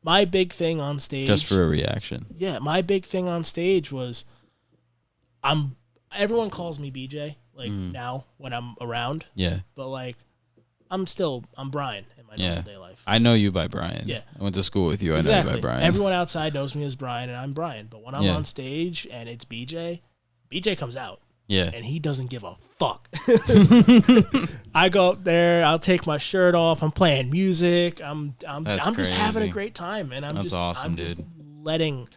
My big thing on stage... Just for a reaction. Yeah, my big thing on stage was... Everyone calls me BJ, like, now, when I'm around. Yeah. But, like, I'm Brian in my normal day life. I know you by Brian. Yeah. I went to school with you. Exactly. I know you by Brian. Everyone outside knows me as Brian, and I'm Brian. But when I'm on stage and it's BJ comes out. Yeah. And he doesn't give a fuck. I go up there, I'll take my shirt off, I'm playing music, I'm just having a great time, and I'm just letting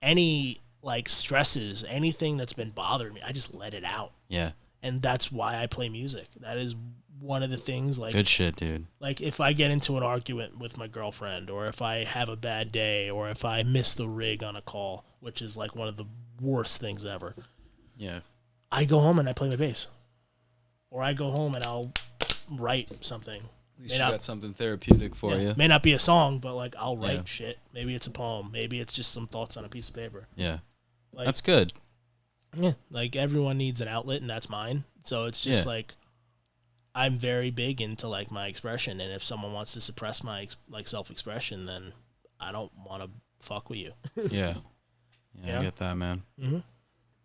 any like stresses, anything that's been bothering me, I just let it out. Yeah. And that's why I play music. That is one of the things, like, good shit, dude. Like if I get into an argument with my girlfriend, or if I have a bad day, or if I miss the rig on a call, which is like one of the worst things ever. Yeah. I go home and I play my bass. Or I go home and I'll write something. At least you got something therapeutic for you. May not be a song, but like I'll write shit. Maybe it's a poem. Maybe it's just some thoughts on a piece of paper. Yeah. Like, that's good. Yeah. Like everyone needs an outlet, and that's mine. So it's just like I'm very big into like my expression, and if someone wants to suppress my like self-expression, then I don't want to fuck with you. Yeah. I get that, man. Mm-hmm.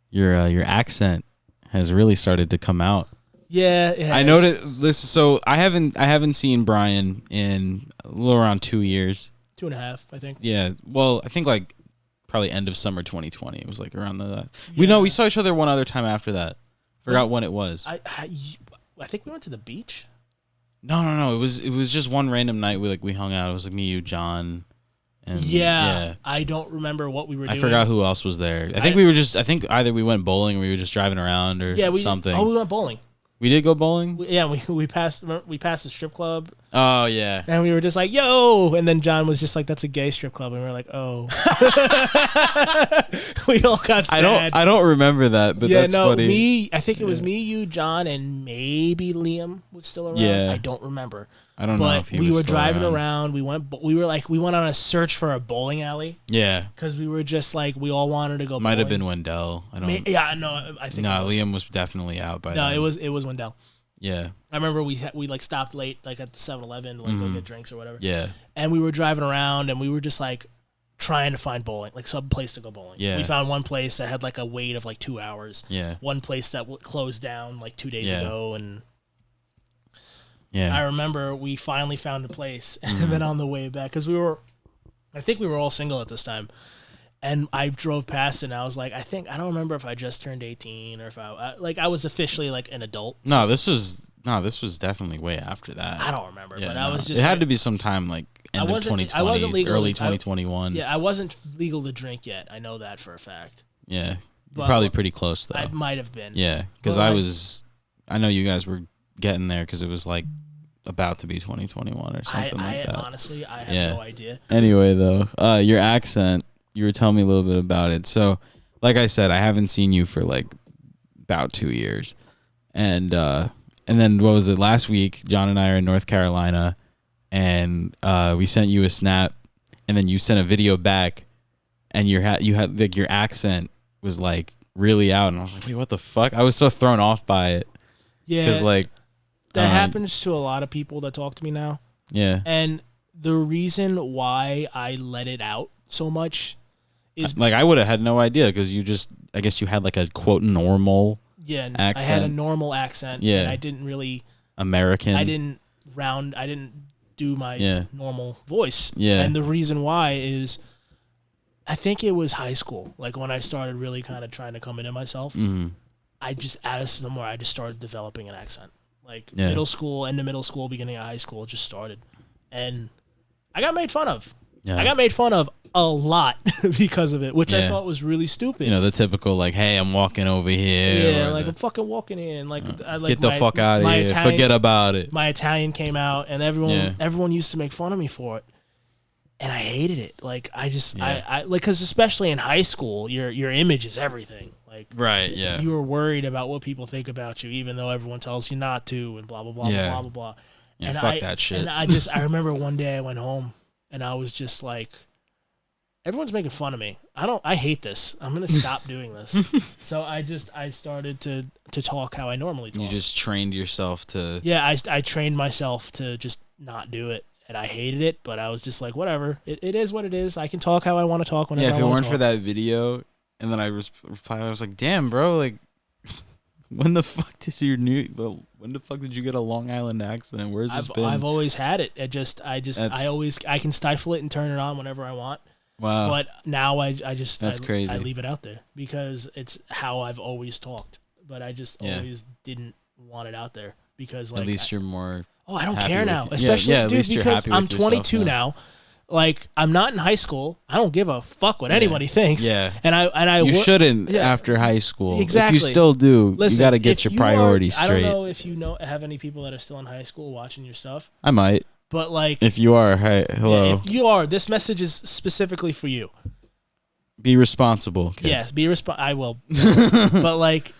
Your accent has really started to come out. Yeah, it has. I noticed this. So I haven't seen Brian in a little around 2 years. 2.5, I think. Yeah. Well, I think like probably end of summer 2020. It was like around the. We saw each other one other time after that. Forgot when it was. I think we went to the beach. No. It was just one random night. We hung out. It was like me, you, John. And I don't remember what we were doing. I forgot who else was there. I think either we went bowling or we were just driving around or something. Oh, we went bowling. We did go bowling? We passed the strip club. Oh, yeah. And we were just like, yo! And then John was just like, that's a gay strip club. And we were like, oh. We all got sad. I don't remember that, but that's funny. I think it was me, you, John, and maybe Liam was still around. Yeah. I don't remember. I don't know if he was we were driving around. We went on a search for a bowling alley. Yeah. Because we were just like, we all wanted to go bowling. Might have been Wendell. I think Liam was definitely out by then. No, it was Wendell. Yeah. I remember we like stopped late like at the 7-Eleven to go get drinks or whatever. Yeah. And we were driving around and we were just like trying to find bowling, like some place to go bowling. Yeah. We found one place that had like a wait of like 2 hours. Yeah. One place that closed down like 2 days ago, and yeah, I remember we finally found a place, and then on the way back, because I think we were all single at this time, and I drove past and I was like, I don't remember if I just turned 18 or if I was officially like an adult. No, this was definitely way after that. I don't remember, but I was just. It had to be sometime like end of 2020, early 2021. I wasn't legal to drink yet. I know that for a fact. Yeah, you're probably pretty close though. I might have been. Yeah, because I know you guys were getting there because it was like about to be 2021 or something like that. Honestly, I have no idea. Anyway, though, your accent, you were telling me a little bit about it. So, like I said, I haven't seen you for like about 2 years. And then what was it? Last week, John and I are in North Carolina, and we sent you a snap, and then you sent a video back, and you had like your accent was like really out, and I was like, wait, what the fuck? I was so thrown off by it. Yeah. Because like that happens to a lot of people that talk to me now. Yeah. And the reason why I let it out so much is like I would have had no idea because I guess you had like a quote normal accent. I had a normal accent. Yeah. And I didn't really American. I didn't do my normal voice. Yeah. And the reason why is I think it was high school. Like when I started really kind of trying to come into myself. Mm-hmm. I just out of somewhere I just started developing an accent. Like middle school, end of middle school, beginning of high school, it just started. And I got made fun of. Yeah. I got made fun of a lot because of it, which I thought was really stupid. You know, the typical like, hey, I'm walking over here. Yeah, like I'm fucking walking in. Like, get the fuck out of here. Forget about it. My Italian came out and everyone used to make fun of me for it. And I hated it. Like I like because especially in high school, your image is everything. Like you were worried about what people think about you, even though everyone tells you not to, and blah blah blah blah blah blah. Yeah, and fuck that shit. And I remember one day I went home and I was just like, everyone's making fun of me. I hate this. I'm gonna stop doing this. So I started to talk how I normally talk. You just trained yourself to. Yeah, I trained myself to just not do it. And I hated it, but I was just like, whatever. It is what it is. I can talk how I want to talk whenever I want to talk. Yeah, if it weren't for that video, and then I replied, I was like, damn, bro, like, when the fuck did you get a Long Island accent? Where's this been? I've always had it. I can stifle it and turn it on whenever I want. Wow. But now I crazy. I leave it out there because it's how I've always talked. But I just always didn't want it out there because like at least you're more. Oh, I don't care now, especially dude, because I'm 22 now. Like I'm not in high school. I don't give a fuck what anybody thinks. Yeah, and you shouldn't after high school. Exactly. If you still do, you got to get your priorities straight. I don't know if you have any people that are still in high school watching your stuff. I might, but like if you are, hey, hello. Yeah, if you are, this message is specifically for you. Be responsible, kids. Yes, I will. But like.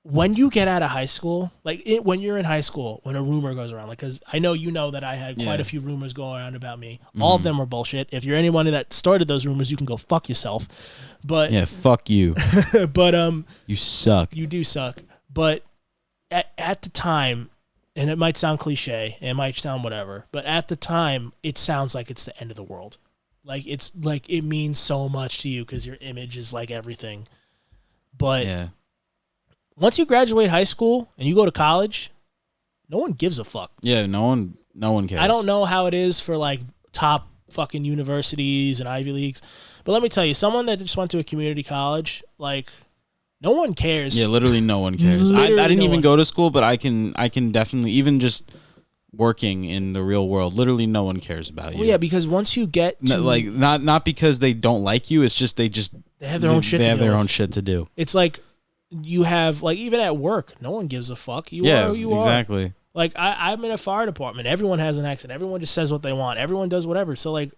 When you get out of high school, when you're in high school, when a rumor goes around, like, because I know that I had quite a few rumors going around about me. Mm-hmm. All of them were bullshit. If you're anyone that started those rumors, you can go fuck yourself. But yeah, fuck you. But you suck. You do suck. But at the time, and it might sound cliche, it might sound whatever, but at the time, it sounds like it's the end of the world. Like it's like it means so much to you because your image is like everything. But yeah. Once you graduate high school and you go to college, no one gives a fuck. Yeah, no one cares. I don't know how it is for like top fucking universities and Ivy Leagues, But let me tell you, someone that just went to a community college, like, no one cares. Yeah, literally no one cares. I didn't even go to school, but I can definitely, even just working in the real world, literally no one cares about you. Well, yeah, because once you get to... like, not because they don't like you, it's just they have their own shit to do. They have their own shit to do. It's like, you have, like, even at work, no one gives a fuck. You are who you exactly. are. Like, I'm in a fire department. Everyone has an accent. Everyone just says what they want. Everyone does whatever. So, like,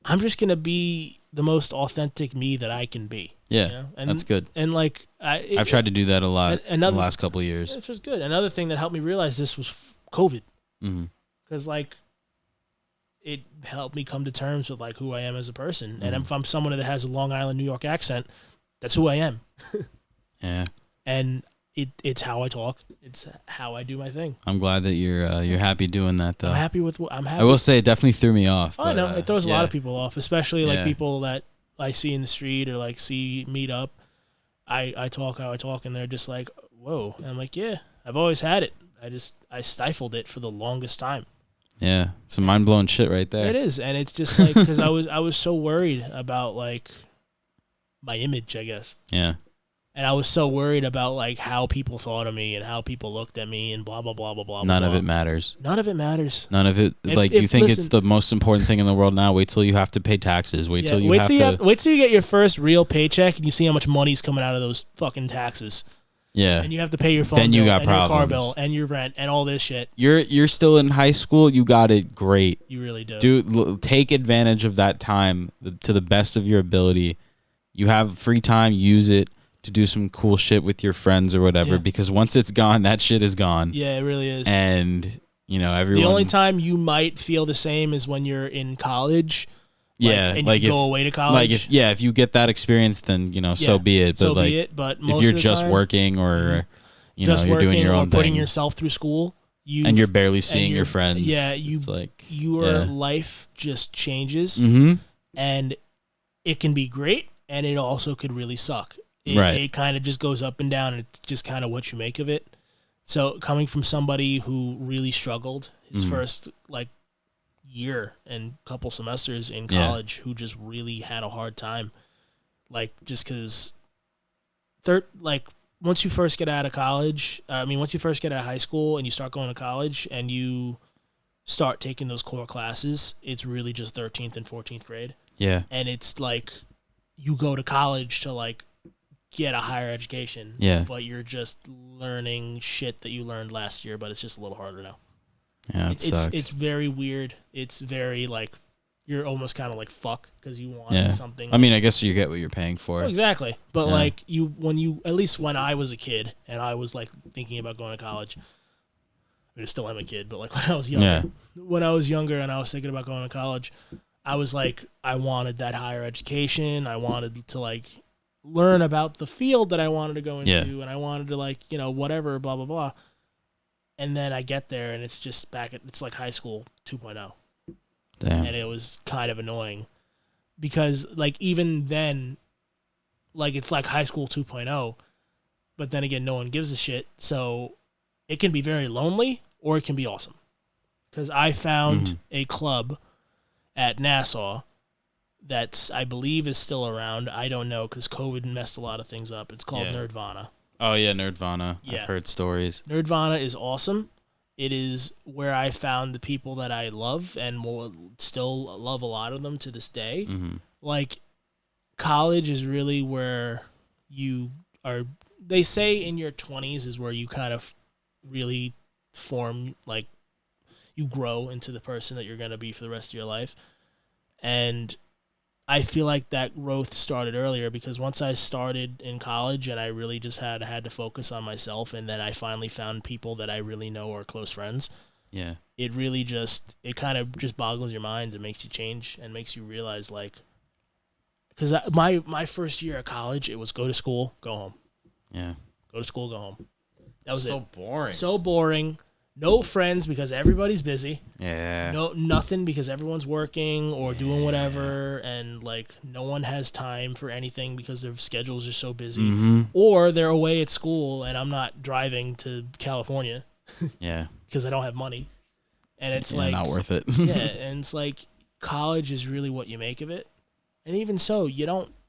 I'm just going to be the most authentic me that I can be. Yeah, you know? And that's good. And, like... I've tried to do that a lot in the last couple of years. Which was good. Another thing that helped me realize this was COVID. Because, like, it helped me come to terms with, like, who I am as a person. And if I'm someone that has a Long Island, New York accent, that's who I am. Yeah. And it's how I talk. It's how I do my thing. I'm glad that you're happy doing that, though. I'm happy with what I'm happy. I will say it definitely threw me off. Oh, I know. It throws a lot of people off, especially like Yeah. people that I see in the street or like see meet up. I talk how I talk, and they're just like, "Whoa!" And I'm like, "Yeah, I've always had it. I stifled it for the longest time." Yeah, some mind blowing shit right there. It is, and it's just like because I was so worried about like my image, I guess. Yeah. And I was so worried about like how people thought of me and how people looked at me and blah blah blah blah blah. None of it matters. None of it matters. None of it. You think it's the most important thing in the world now? Wait till you have to pay taxes. Wait till you wait till you get your first real paycheck and you see how much money's coming out of those fucking taxes. Yeah. And you have to pay your phone then bill you got and problems. your car bill and your rent and all this shit. You're still in high school. You got it great. You really do. Take advantage of that time to the best of your ability. You have free time. Use it to do some cool shit with your friends or whatever, because once it's gone, that shit is gone. Yeah, it really is. And, everyone... The only time you might feel the same is when you're in college. And you go away to college. If you get that experience, then, so be it. But, be it. But most if you're of the just time, working or, you're doing your own or putting thing. yourself through school. And you're barely seeing your friends. Yeah, your life just changes. And it can be great, and it also could really suck. It kind of just goes up and down, and it's just kind of what you make of it. So coming from somebody who really struggled his first year and couple semesters in college, who just really had a hard time, just because once you first get out of college, once you first get out of high school and you start going to college and you start taking those core classes, it's really just 13th and 14th grade. Yeah. And it's like you go to college to get a higher education. Yeah. But you're just learning shit that you learned last year, but it's just a little harder now. Yeah, it sucks. It's very weird. It's very you're almost kind of fuck because you want something. I guess you get what you're paying for. Well, exactly. But at least when I was a kid and I was thinking about going to college, I still am a kid, but when I was younger, and I was thinking about going to college, I was I wanted that higher education. I wanted to learn about the field that I wanted to go into, and I wanted to whatever, blah blah blah. And then I get there, and it's just it's like high school 2.0. Damn. And it was kind of annoying because even then, it's like high school 2.0, but then again, no one gives a shit. So it can be very lonely, or it can be awesome. Because I found a club at Nassau I believe is still around. I don't know because COVID messed a lot of things up. It's called Nerdvana. Oh, yeah, Nerdvana. Yeah. I've heard stories. Nerdvana is awesome. It is where I found the people that I love and will still love a lot of them to this day. College is really where you are. They say in your 20s is where you kind of really form, you grow into the person that you're going to be for the rest of your life. And I feel like that growth started earlier because once I started in college and I really just had to focus on myself, and then I finally found people that I really know are close friends. Yeah. It really it kind of just boggles your mind and makes you change and makes you realize because my first year of college, it was go to school, go home. Yeah. Go to school, go home. That was so boring. So boring. No friends because everybody's busy. Yeah. No nothing because everyone's working or doing whatever, and no one has time for anything because their schedules are so busy. Or they're away at school and I'm not driving to California. Yeah. Because I don't have money. And it's not worth it. yeah, and it's college is really what you make of it. And even so,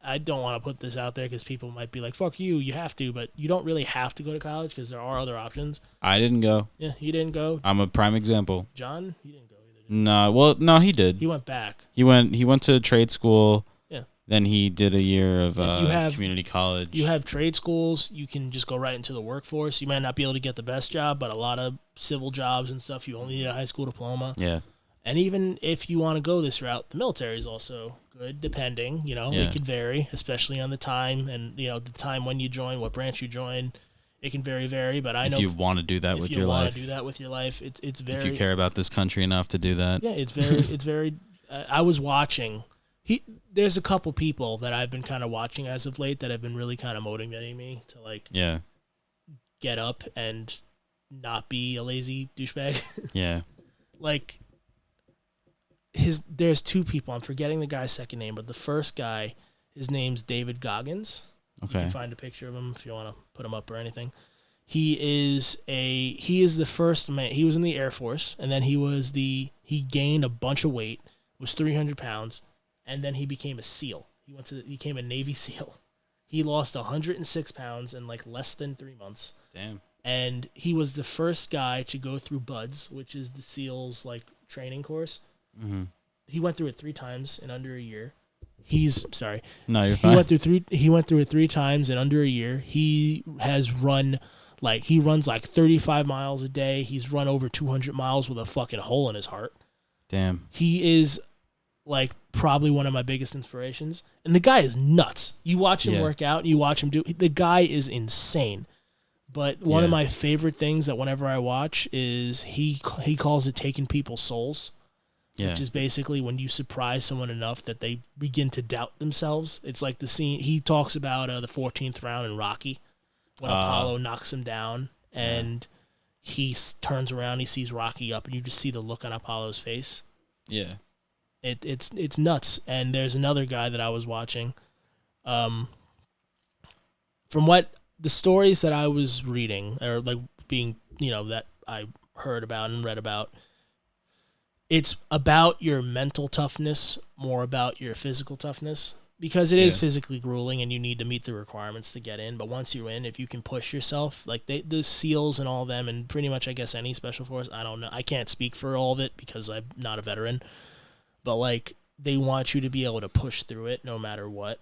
I don't want to put this out there because people might be like, fuck you, you have to, but you don't really have to go to college because there are other options. I didn't go. Yeah, you didn't go. I'm a prime example. John, he didn't go either. No, he did. He went back. He went to trade school. Yeah. Then he did a year of community college. You have trade schools. You can just go right into the workforce. You might not be able to get the best job, but a lot of civil jobs and stuff, you only need a high school diploma. Yeah. And even if you want to go this route, the military is also good, depending. It could vary, especially on the time and, the time when you join, what branch you join. It can vary, but I know if you want to do that with your life. If you want to do that with your life, it's very... If you care about this country enough to do that. Yeah, it's very... I was watching... There's a couple people that I've been kind of watching as of late that have been really kind of motivating me to, get up and not be a lazy douchebag. Yeah. There's two people. I'm forgetting the guy's second name, but the first guy, his name's David Goggins. Okay. You can find a picture of him if you want to put him up or anything. He is the first man. He was in the Air Force, and then he gained a bunch of weight, was 300 pounds, and then he became a SEAL. He became a Navy SEAL. He lost 106 pounds in less than 3 months. Damn. And he was the first guy to go through BUDS, which is the SEALs training course. Mm-hmm. He went through it 3 times in under a year. No, you're fine. He went through it 3 times in under a year. He has run he runs 35 miles a day. He's run over 200 miles with a fucking hole in his heart. Damn. He is probably one of my biggest inspirations. And the guy is nuts. You watch him work out, you watch him the guy is insane. But one of my favorite things that whenever I watch is he calls it taking people's souls. Yeah. Which is basically when you surprise someone enough that they begin to doubt themselves. It's like the scene he talks about the 14th round in Rocky when Apollo knocks him down and he turns around, he sees Rocky up, and you just see the look on Apollo's face. Yeah. It's nuts. And there's another guy that I was watching. From what the stories that I was reading or being, that I heard about and read about, it's about your mental toughness, more about your physical toughness, because it is physically grueling and you need to meet the requirements to get in. But once you're in, if you can push yourself, the SEALs and all of them, and pretty much, I guess, any special force, I don't know. I can't speak for all of it because I'm not a veteran, but they want you to be able to push through it no matter what.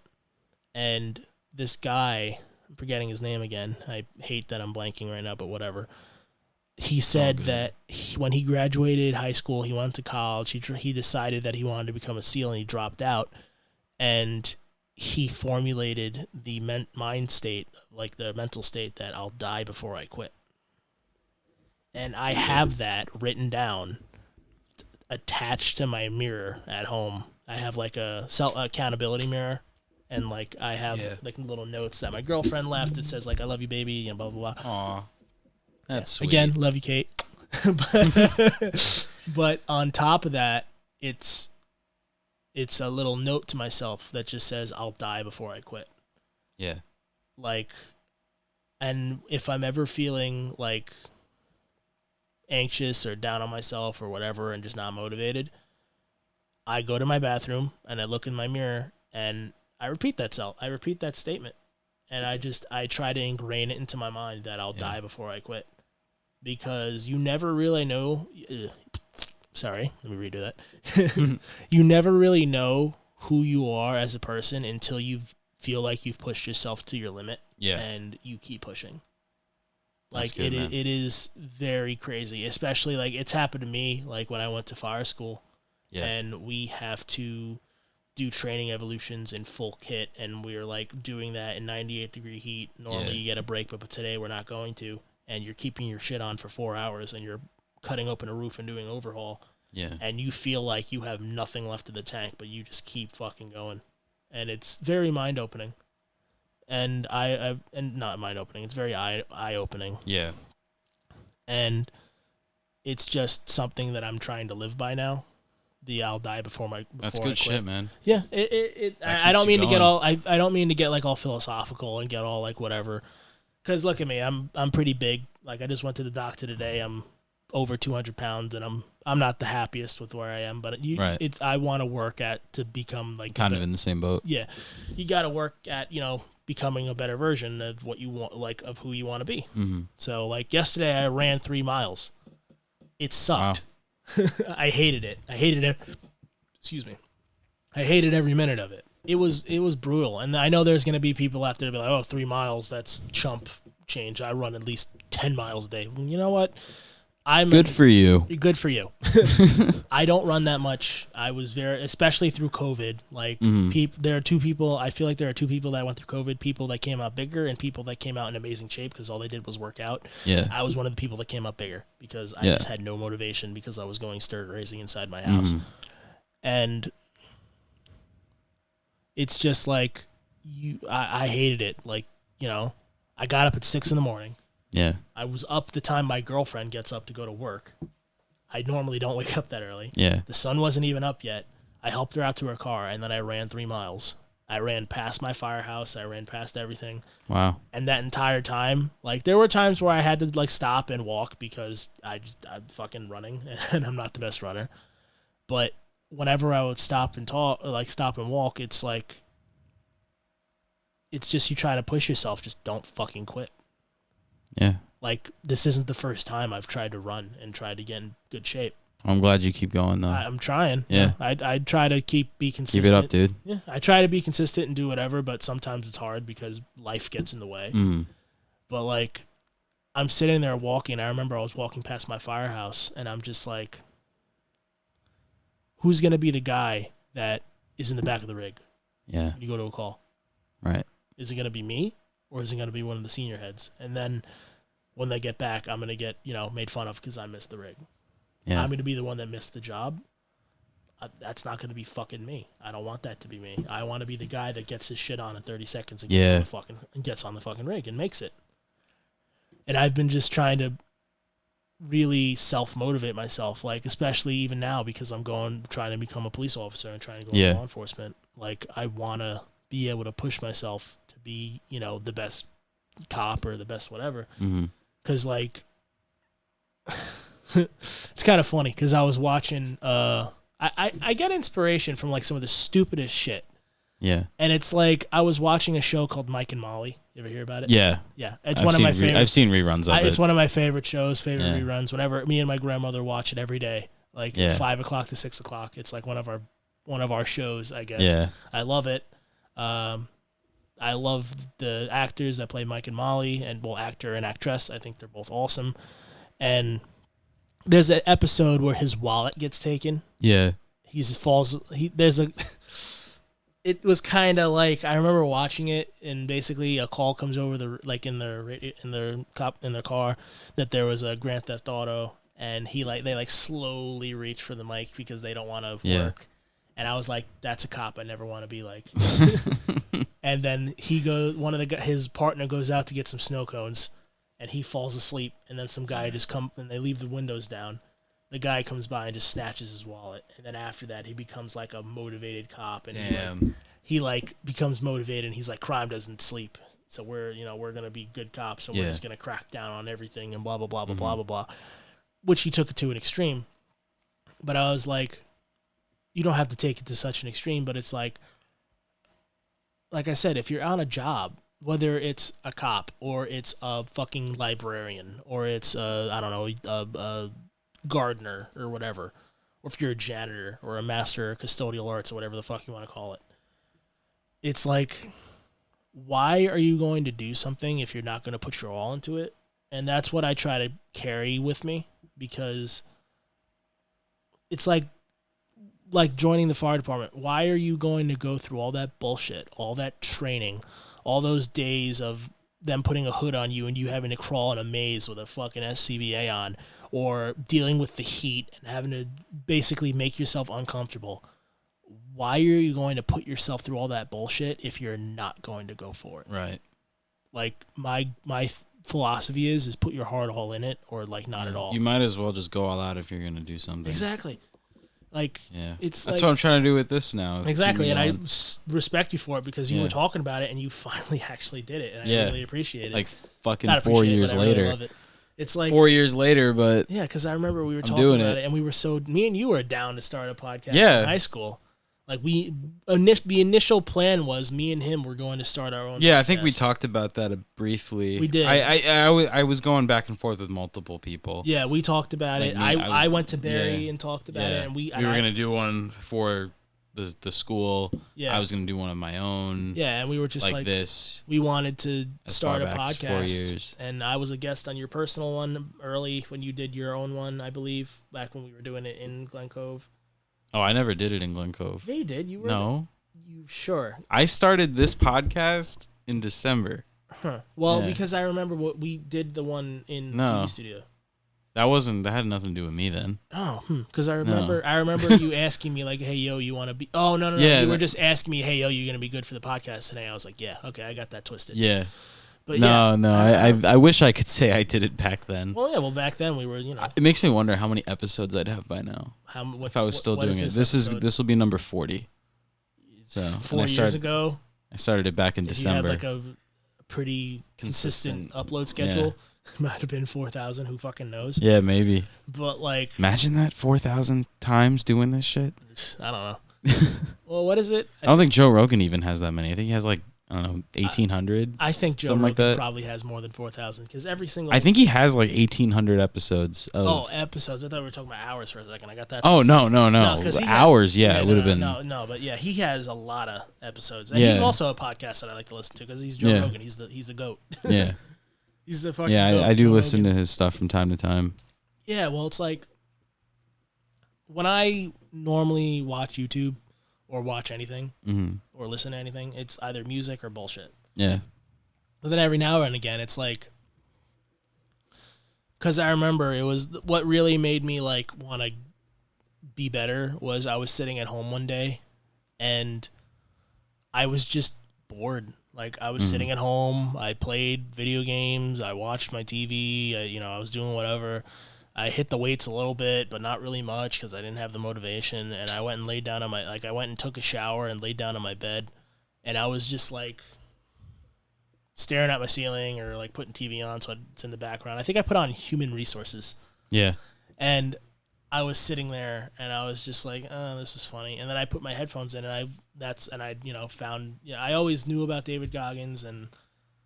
And this guy, I'm forgetting his name again. I hate that I'm blanking right now, but whatever. He said that when he graduated high school, he went to college. He decided that he wanted to become a SEAL, and he dropped out. And he formulated the mind state, the mental state that I'll die before I quit. And I have that written down, attached to my mirror at home. I have a accountability mirror, and I have little notes that my girlfriend left. It says I love you, baby, and blah blah blah. Aw. That's sweet. Again, love you, Kate. But on top of that, it's a little note to myself that just says, I'll die before I quit. Yeah. And if I'm ever feeling anxious or down on myself or whatever and just not motivated, I go to my bathroom and I look in my mirror and I repeat that statement. And I try to ingrain it into my mind that I'll die before I quit. Because you never really know. Sorry, let me redo that. You never really know who you are as a person until you feel like you've pushed yourself to your limit. Yeah. And you keep pushing. Good, it is very crazy, especially it's happened to me when I went to fire school. Yeah. And we have to do training evolutions in full kit, and we're doing that in 98-degree heat. Normally you get a break, but today we're not going to. And you're keeping your shit on for 4 hours, and you're cutting open a roof and doing overhaul. Yeah. And you feel like you have nothing left in the tank, but you just keep fucking going. And it's very mind-opening. And and not mind-opening, it's very eye-opening. Yeah. And it's just something that I'm trying to live by now. I'll die before That's I good quit. shit, man. Yeah, I don't mean to get all I don't mean to get all philosophical and get all whatever. Cuz look at me, I'm pretty big. I just went to the doctor today. I'm over 200 pounds, and I'm not the happiest with where I am, but I want to work to become like kind of in the same boat. Yeah, you got to work at becoming a better version of what you want, like of who you want to be. Mm-hmm. So like yesterday, I ran 3 miles. It sucked. Wow. I hated it. Excuse me. I hated every minute of it. It was brutal, and I know there's gonna be people out there to be like, "Oh, 3 miles, that's chump change. I run at least 10 miles a day." Well, you know what? Good for you. Good for you. I don't run that much. I was especially through COVID. Like there are 2 people. I feel like there are 2 people that went through COVID. People that came out bigger and people that came out in amazing shape because all they did was work out. Yeah. I was one of the people that came out bigger because I just had no motivation because I was going stir racing inside my house, and it's just like I hated it. Like I got up at 6 a.m. Yeah. I was up the time my girlfriend gets up to go to work. I normally don't wake up that early. Yeah. The sun wasn't even up yet. I helped her out to her car, and then I ran 3 miles. I ran past my firehouse. I ran past everything. Wow. And that entire time, like, there were times where I had to, like, stop and walk because I'm fucking running, and I'm not the best runner. But whenever I would stop and walk, it's like, it's just you try to push yourself. Just don't fucking quit. Yeah. Like, this isn't the first time I've tried to run and tried to get in good shape. I'm glad you keep going, though. I'm trying. Yeah. I try to be consistent. Keep it up, dude. Yeah. I try to be consistent and do whatever, but sometimes it's hard because life gets in the way. But, like, I'm sitting there walking. I remember I was walking past my firehouse, and I'm just like, who's going to be the guy that is in the back of the rig? Yeah. When you go to a call. Right. Is it going to be me? Or is it going to be one of the senior heads? And then when they get back, I'm going to get, made fun of because I missed the rig. Yeah. I'm going to be the one that missed the job. That's not going to be fucking me. I don't want that to be me. I want to be the guy that gets his shit on in 30 seconds and gets on the fucking rig and makes it. And I've been just trying to really self-motivate myself, like, especially even now because I'm trying to become a police officer and trying to go into law enforcement. Like, I want to be able to push myself to be, the best cop or the best whatever. Because, like, it's kind of funny because I was watching, I get inspiration from, like, some of the stupidest shit. Yeah. And it's like, I was watching a show called Mike and Molly. You ever hear about it? Yeah. Yeah. It's one of my favorite. I've seen reruns of it. It's one of my favorite shows, reruns. Whenever me and my grandmother watch it every day, like 5 o'clock to 6 o'clock. It's like one of our shows, I guess. Yeah. I love it. I love the actors that play Mike and Molly, and actor and actress. I think they're both awesome. And there's an episode where his wallet gets taken. Yeah. It was kind of like, I remember watching it, and basically a call comes over in their car that there was a Grand Theft Auto, and they slowly reach for the mic because they don't want to work. And I was like, that's a cop I never want to be like. And then his partner goes out to get some snow cones, and he falls asleep, and then some guy and they leave the windows down. The guy comes by and just snatches his wallet, and then after that, he becomes like a motivated cop, and he becomes motivated, and he's like, crime doesn't sleep, so we're gonna be good cops, so we're just gonna crack down on everything, and blah blah blah blah blah blah blah, which he took it to an extreme. But I was like, you don't have to take it to such an extreme, but it's like I said, if you're on a job, whether it's a cop or it's a fucking librarian or it's a gardener or whatever, or if you're a janitor or a master of custodial arts or whatever the fuck you want to call it, it's like, why are you going to do something if you're not going to put your all into it? And that's what I try to carry with me, because it's like joining the fire department. Why are you going to go through all that bullshit, all that training, all those days of them putting a hood on you and you having to crawl in a maze with a fucking SCBA on, or dealing with the heat and having to basically make yourself uncomfortable? Why are you going to put yourself through all that bullshit if you're not going to go for it? Right. Like, my philosophy is put your heart all in it, or like not at all. You might as well just go all out if you're going to do something. Exactly. Like, that's what I'm trying to do with this now. Exactly, and I respect you for it because you were talking about it and you finally actually did it, and I really appreciate it. Like fucking 4 years later. I really love it. It's like 4 years later, but yeah, because I remember we were talking doing about it, and we were me and you were down to start a podcast Yeah. in high school. Like the initial plan was me and him were going to start our own. Yeah, podcast. I think we talked about that briefly. We did. I was going back and forth with multiple people. Yeah, we talked about it. I went to Barry and talked about it, and we were gonna do one for the school. Yeah, I was gonna do one of my own. Yeah, and we were just like this. We wanted to start a podcast. 4 years. And I was a guest on your personal one early when you did your own one, I believe, back when we were doing it in Glen Cove. Oh, I never did it in Glen Cove. Yeah, you did. You were No. You sure? I started this podcast in December. Huh. Well, because I remember what we did the one in the TV studio. That had nothing to do with me then. Oh, because I remember you asking me like, "Hey, yo, you want to be?" Oh, no. Yeah, you were just asking me, "Hey, yo, you gonna be good for the podcast today?" I was like, "Yeah, okay, I got that twisted." Yeah. But I wish I could say I did it back then. Well, back then we were, It makes me wonder how many episodes I'd have by now. If I was still doing it. This will be number 40. So 4 years ago. I started it back in December. You had like a pretty consistent upload schedule. Yeah. Might have been 4,000. Who fucking knows? Yeah, maybe. But like, imagine that 4,000 times doing this shit. I don't know. Well, what is it? I don't think Joe Rogan even has that many. I think he has like, I don't know, 1,800. I think Joe Rogan like that. Probably has more than 4,000 because every single. I think he has like 1,800 episodes. Episodes. I thought we were talking about hours for a second. I got that. Oh no! Hours, it would have been. No, but yeah, he has a lot of episodes. And he's also a podcast that I like to listen to because he's Joe Rogan. He's the goat. Yeah. He's the fucking. Yeah, goat, I do Joe listen Rogan. to his stuff from time to time. Yeah, well, it's like when I normally watch YouTube or watch anything or listen to anything, it's either music or bullshit. Yeah. But then every now and again, it's like, because I remember it was what really made me like want to be better was I was sitting at home one day and I was just bored. Like I was sitting at home, I played video games, I watched my TV, I was doing whatever. I hit the weights a little bit, but not really much because I didn't have the motivation. And I went and laid down on I went and took a shower and laid down on my bed, and I was just like staring at my ceiling or like putting TV on so it's in the background. I think I put on Human Resources. Yeah. And I was sitting there and I was just like, oh, this is funny. And then I put my headphones in and I found, I always knew about David Goggins and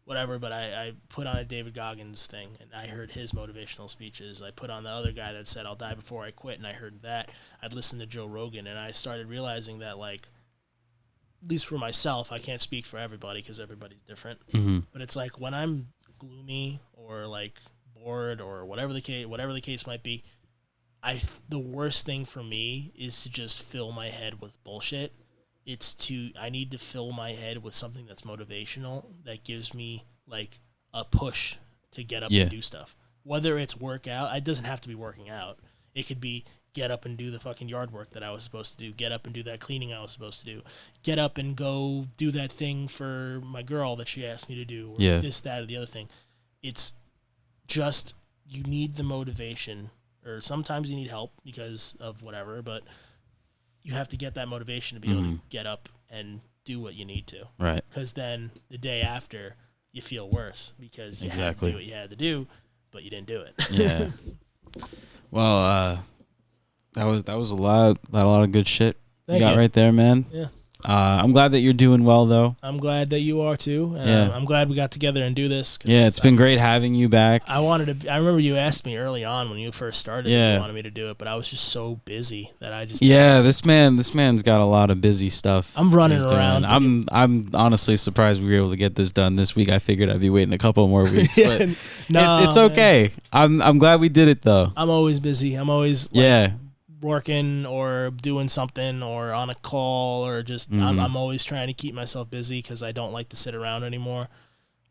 whatever, but I put on a David Goggins thing and I heard his motivational speeches. I put on the other guy that said, I'll die before I quit. And I heard that. I'd listened to Joe Rogan and I started realizing that like, at least for myself, I can't speak for everybody because everybody's different. Mm-hmm. But it's like when I'm gloomy or like bored or whatever the case might be, the worst thing for me is to just fill my head with bullshit. I need to fill my head with something that's motivational that gives me like a push to get up and do stuff. Whether it's workout, it doesn't have to be working out. It could be get up and do the fucking yard work that I was supposed to do. Get up and do that cleaning I was supposed to do. Get up and go do that thing for my girl that she asked me to do. Or this, that, or the other thing. It's just, you need the motivation, or sometimes you need help because of whatever, but you have to get that motivation to be able to get up and do what you need to. Right. Because then the day after, you feel worse because you had to do what you had to do, but you didn't do it. Yeah. Well, that was a lot of good shit you got right there, man. Yeah. I'm glad that you're doing well, though. I'm glad that you are too. I'm glad we got together and do this. Yeah, it's been great having you back. I remember you asked me early on when you first started. If you wanted me to do it, but I was just so busy that I just. Yeah, this man's got a lot of busy stuff. I'm running around. I'm honestly surprised we were able to get this done this week. I figured I'd be waiting a couple more weeks, but it's okay. I'm glad we did it though. I'm always busy. I'm always working or doing something or on a call or just I'm always trying to keep myself busy because I don't like to sit around anymore.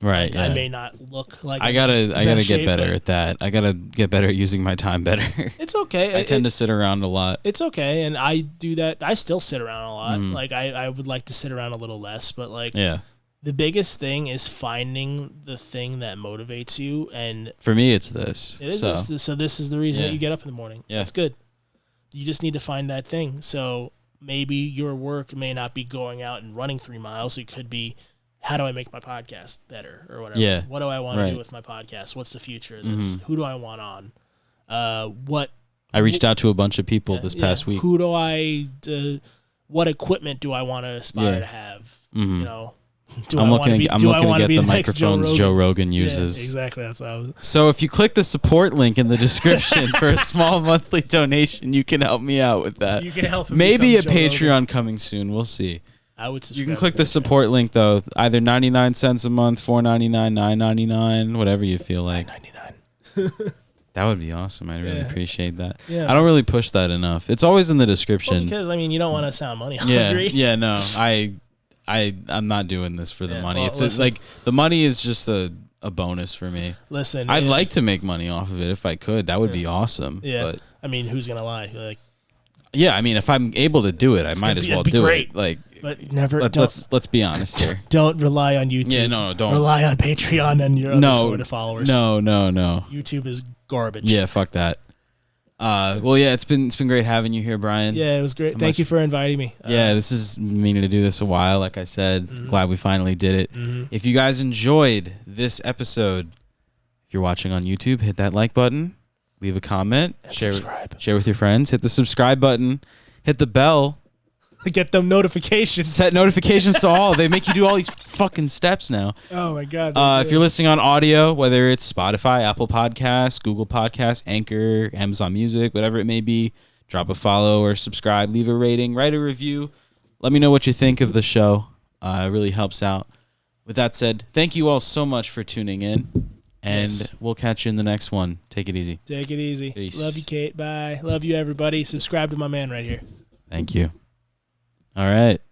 Right. I may not look like I gotta get better at that. I gotta get better at using my time better. It's okay. I tend to sit around a lot. It's okay, and I do that. I still sit around a lot. Like I would like to sit around a little less, but like the biggest thing is finding the thing that motivates you. And for me, it's this. It is so this is the reason that you get up in the morning. Yeah, that's good. You just need to find that thing. So maybe your work may not be going out and running 3 miles. It could be, how do I make my podcast better or whatever? Yeah. What do I want to do with my podcast? What's the future of this? Who do I want on? I reached out to a bunch of people this past week. Who do I? What equipment do I want to aspire to have? You know, I'm looking to get the microphones Joe Rogan uses. Yeah, exactly. That's what I was. So if you click the support link in the description for a small monthly donation, you can help me out with that. You can help him. Maybe a Patreon Rogan. Coming soon. We'll see. I would. You can click the support link though. Either 99 cents a month, $4.99, $9.99, whatever you feel like. $9.99. That would be awesome. I really appreciate that. Yeah. I don't really push that enough. It's always in the description. Well, because you don't want to sound money hungry. Yeah. No, I'm not doing this for the money. Well, if it's like the money is just a bonus for me. Listen, I'd like to make money off of it if I could. That would be awesome. Yeah. But, who's gonna lie? Like. Yeah, if I'm able to do it, I might as well do it. Like, but never. Let's be honest here. Don't rely on YouTube. Yeah, no, don't rely on Patreon and your other sort of followers. No. YouTube is garbage. Yeah, fuck that. Well, yeah, it's been great having you here, Brian. Yeah, it was great. Thank you for inviting me. This is meaning to do this a while. Like I said, glad we finally did it. If you guys enjoyed this episode, if you're watching on YouTube, hit that like button. Leave a comment, share with your friends, hit the subscribe button, hit the bell. Get them notifications. Set notifications to all. They make you do all these fucking steps now. Oh, my God. If you're listening on audio, whether it's Spotify, Apple Podcasts, Google Podcasts, Anchor, Amazon Music, whatever it may be, drop a follow or subscribe, leave a rating, write a review. Let me know what you think of the show. It really helps out. With that said, thank you all so much for tuning in. And we'll catch you in the next one. Take it easy. Take it easy. Peace. Love you, Kate. Bye. Love you, everybody. Subscribe to my man right here. Thank you. All right.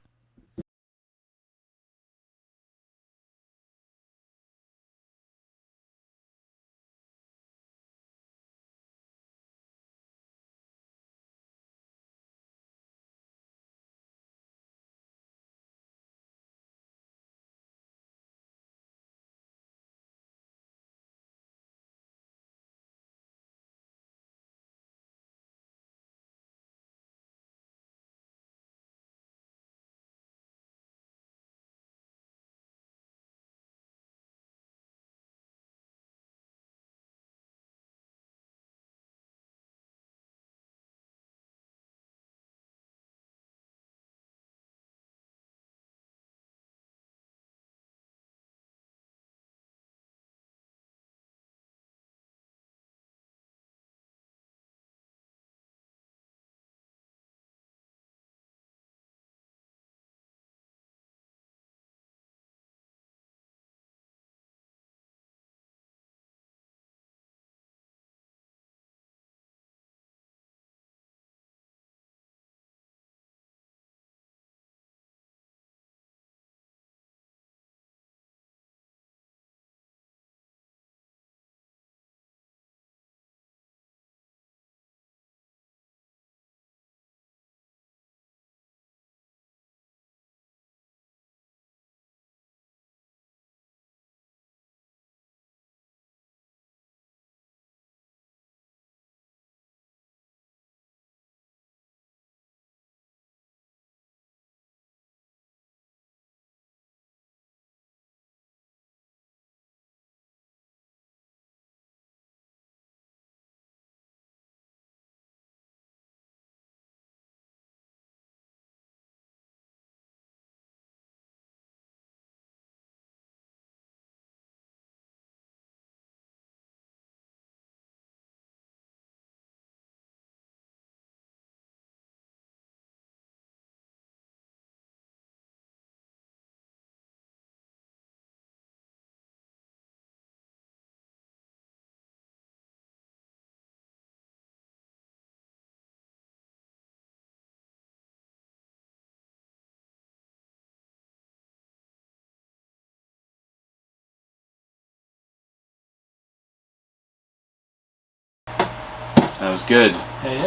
That was good. Hey.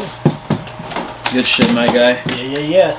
Good shit, my guy. Yeah.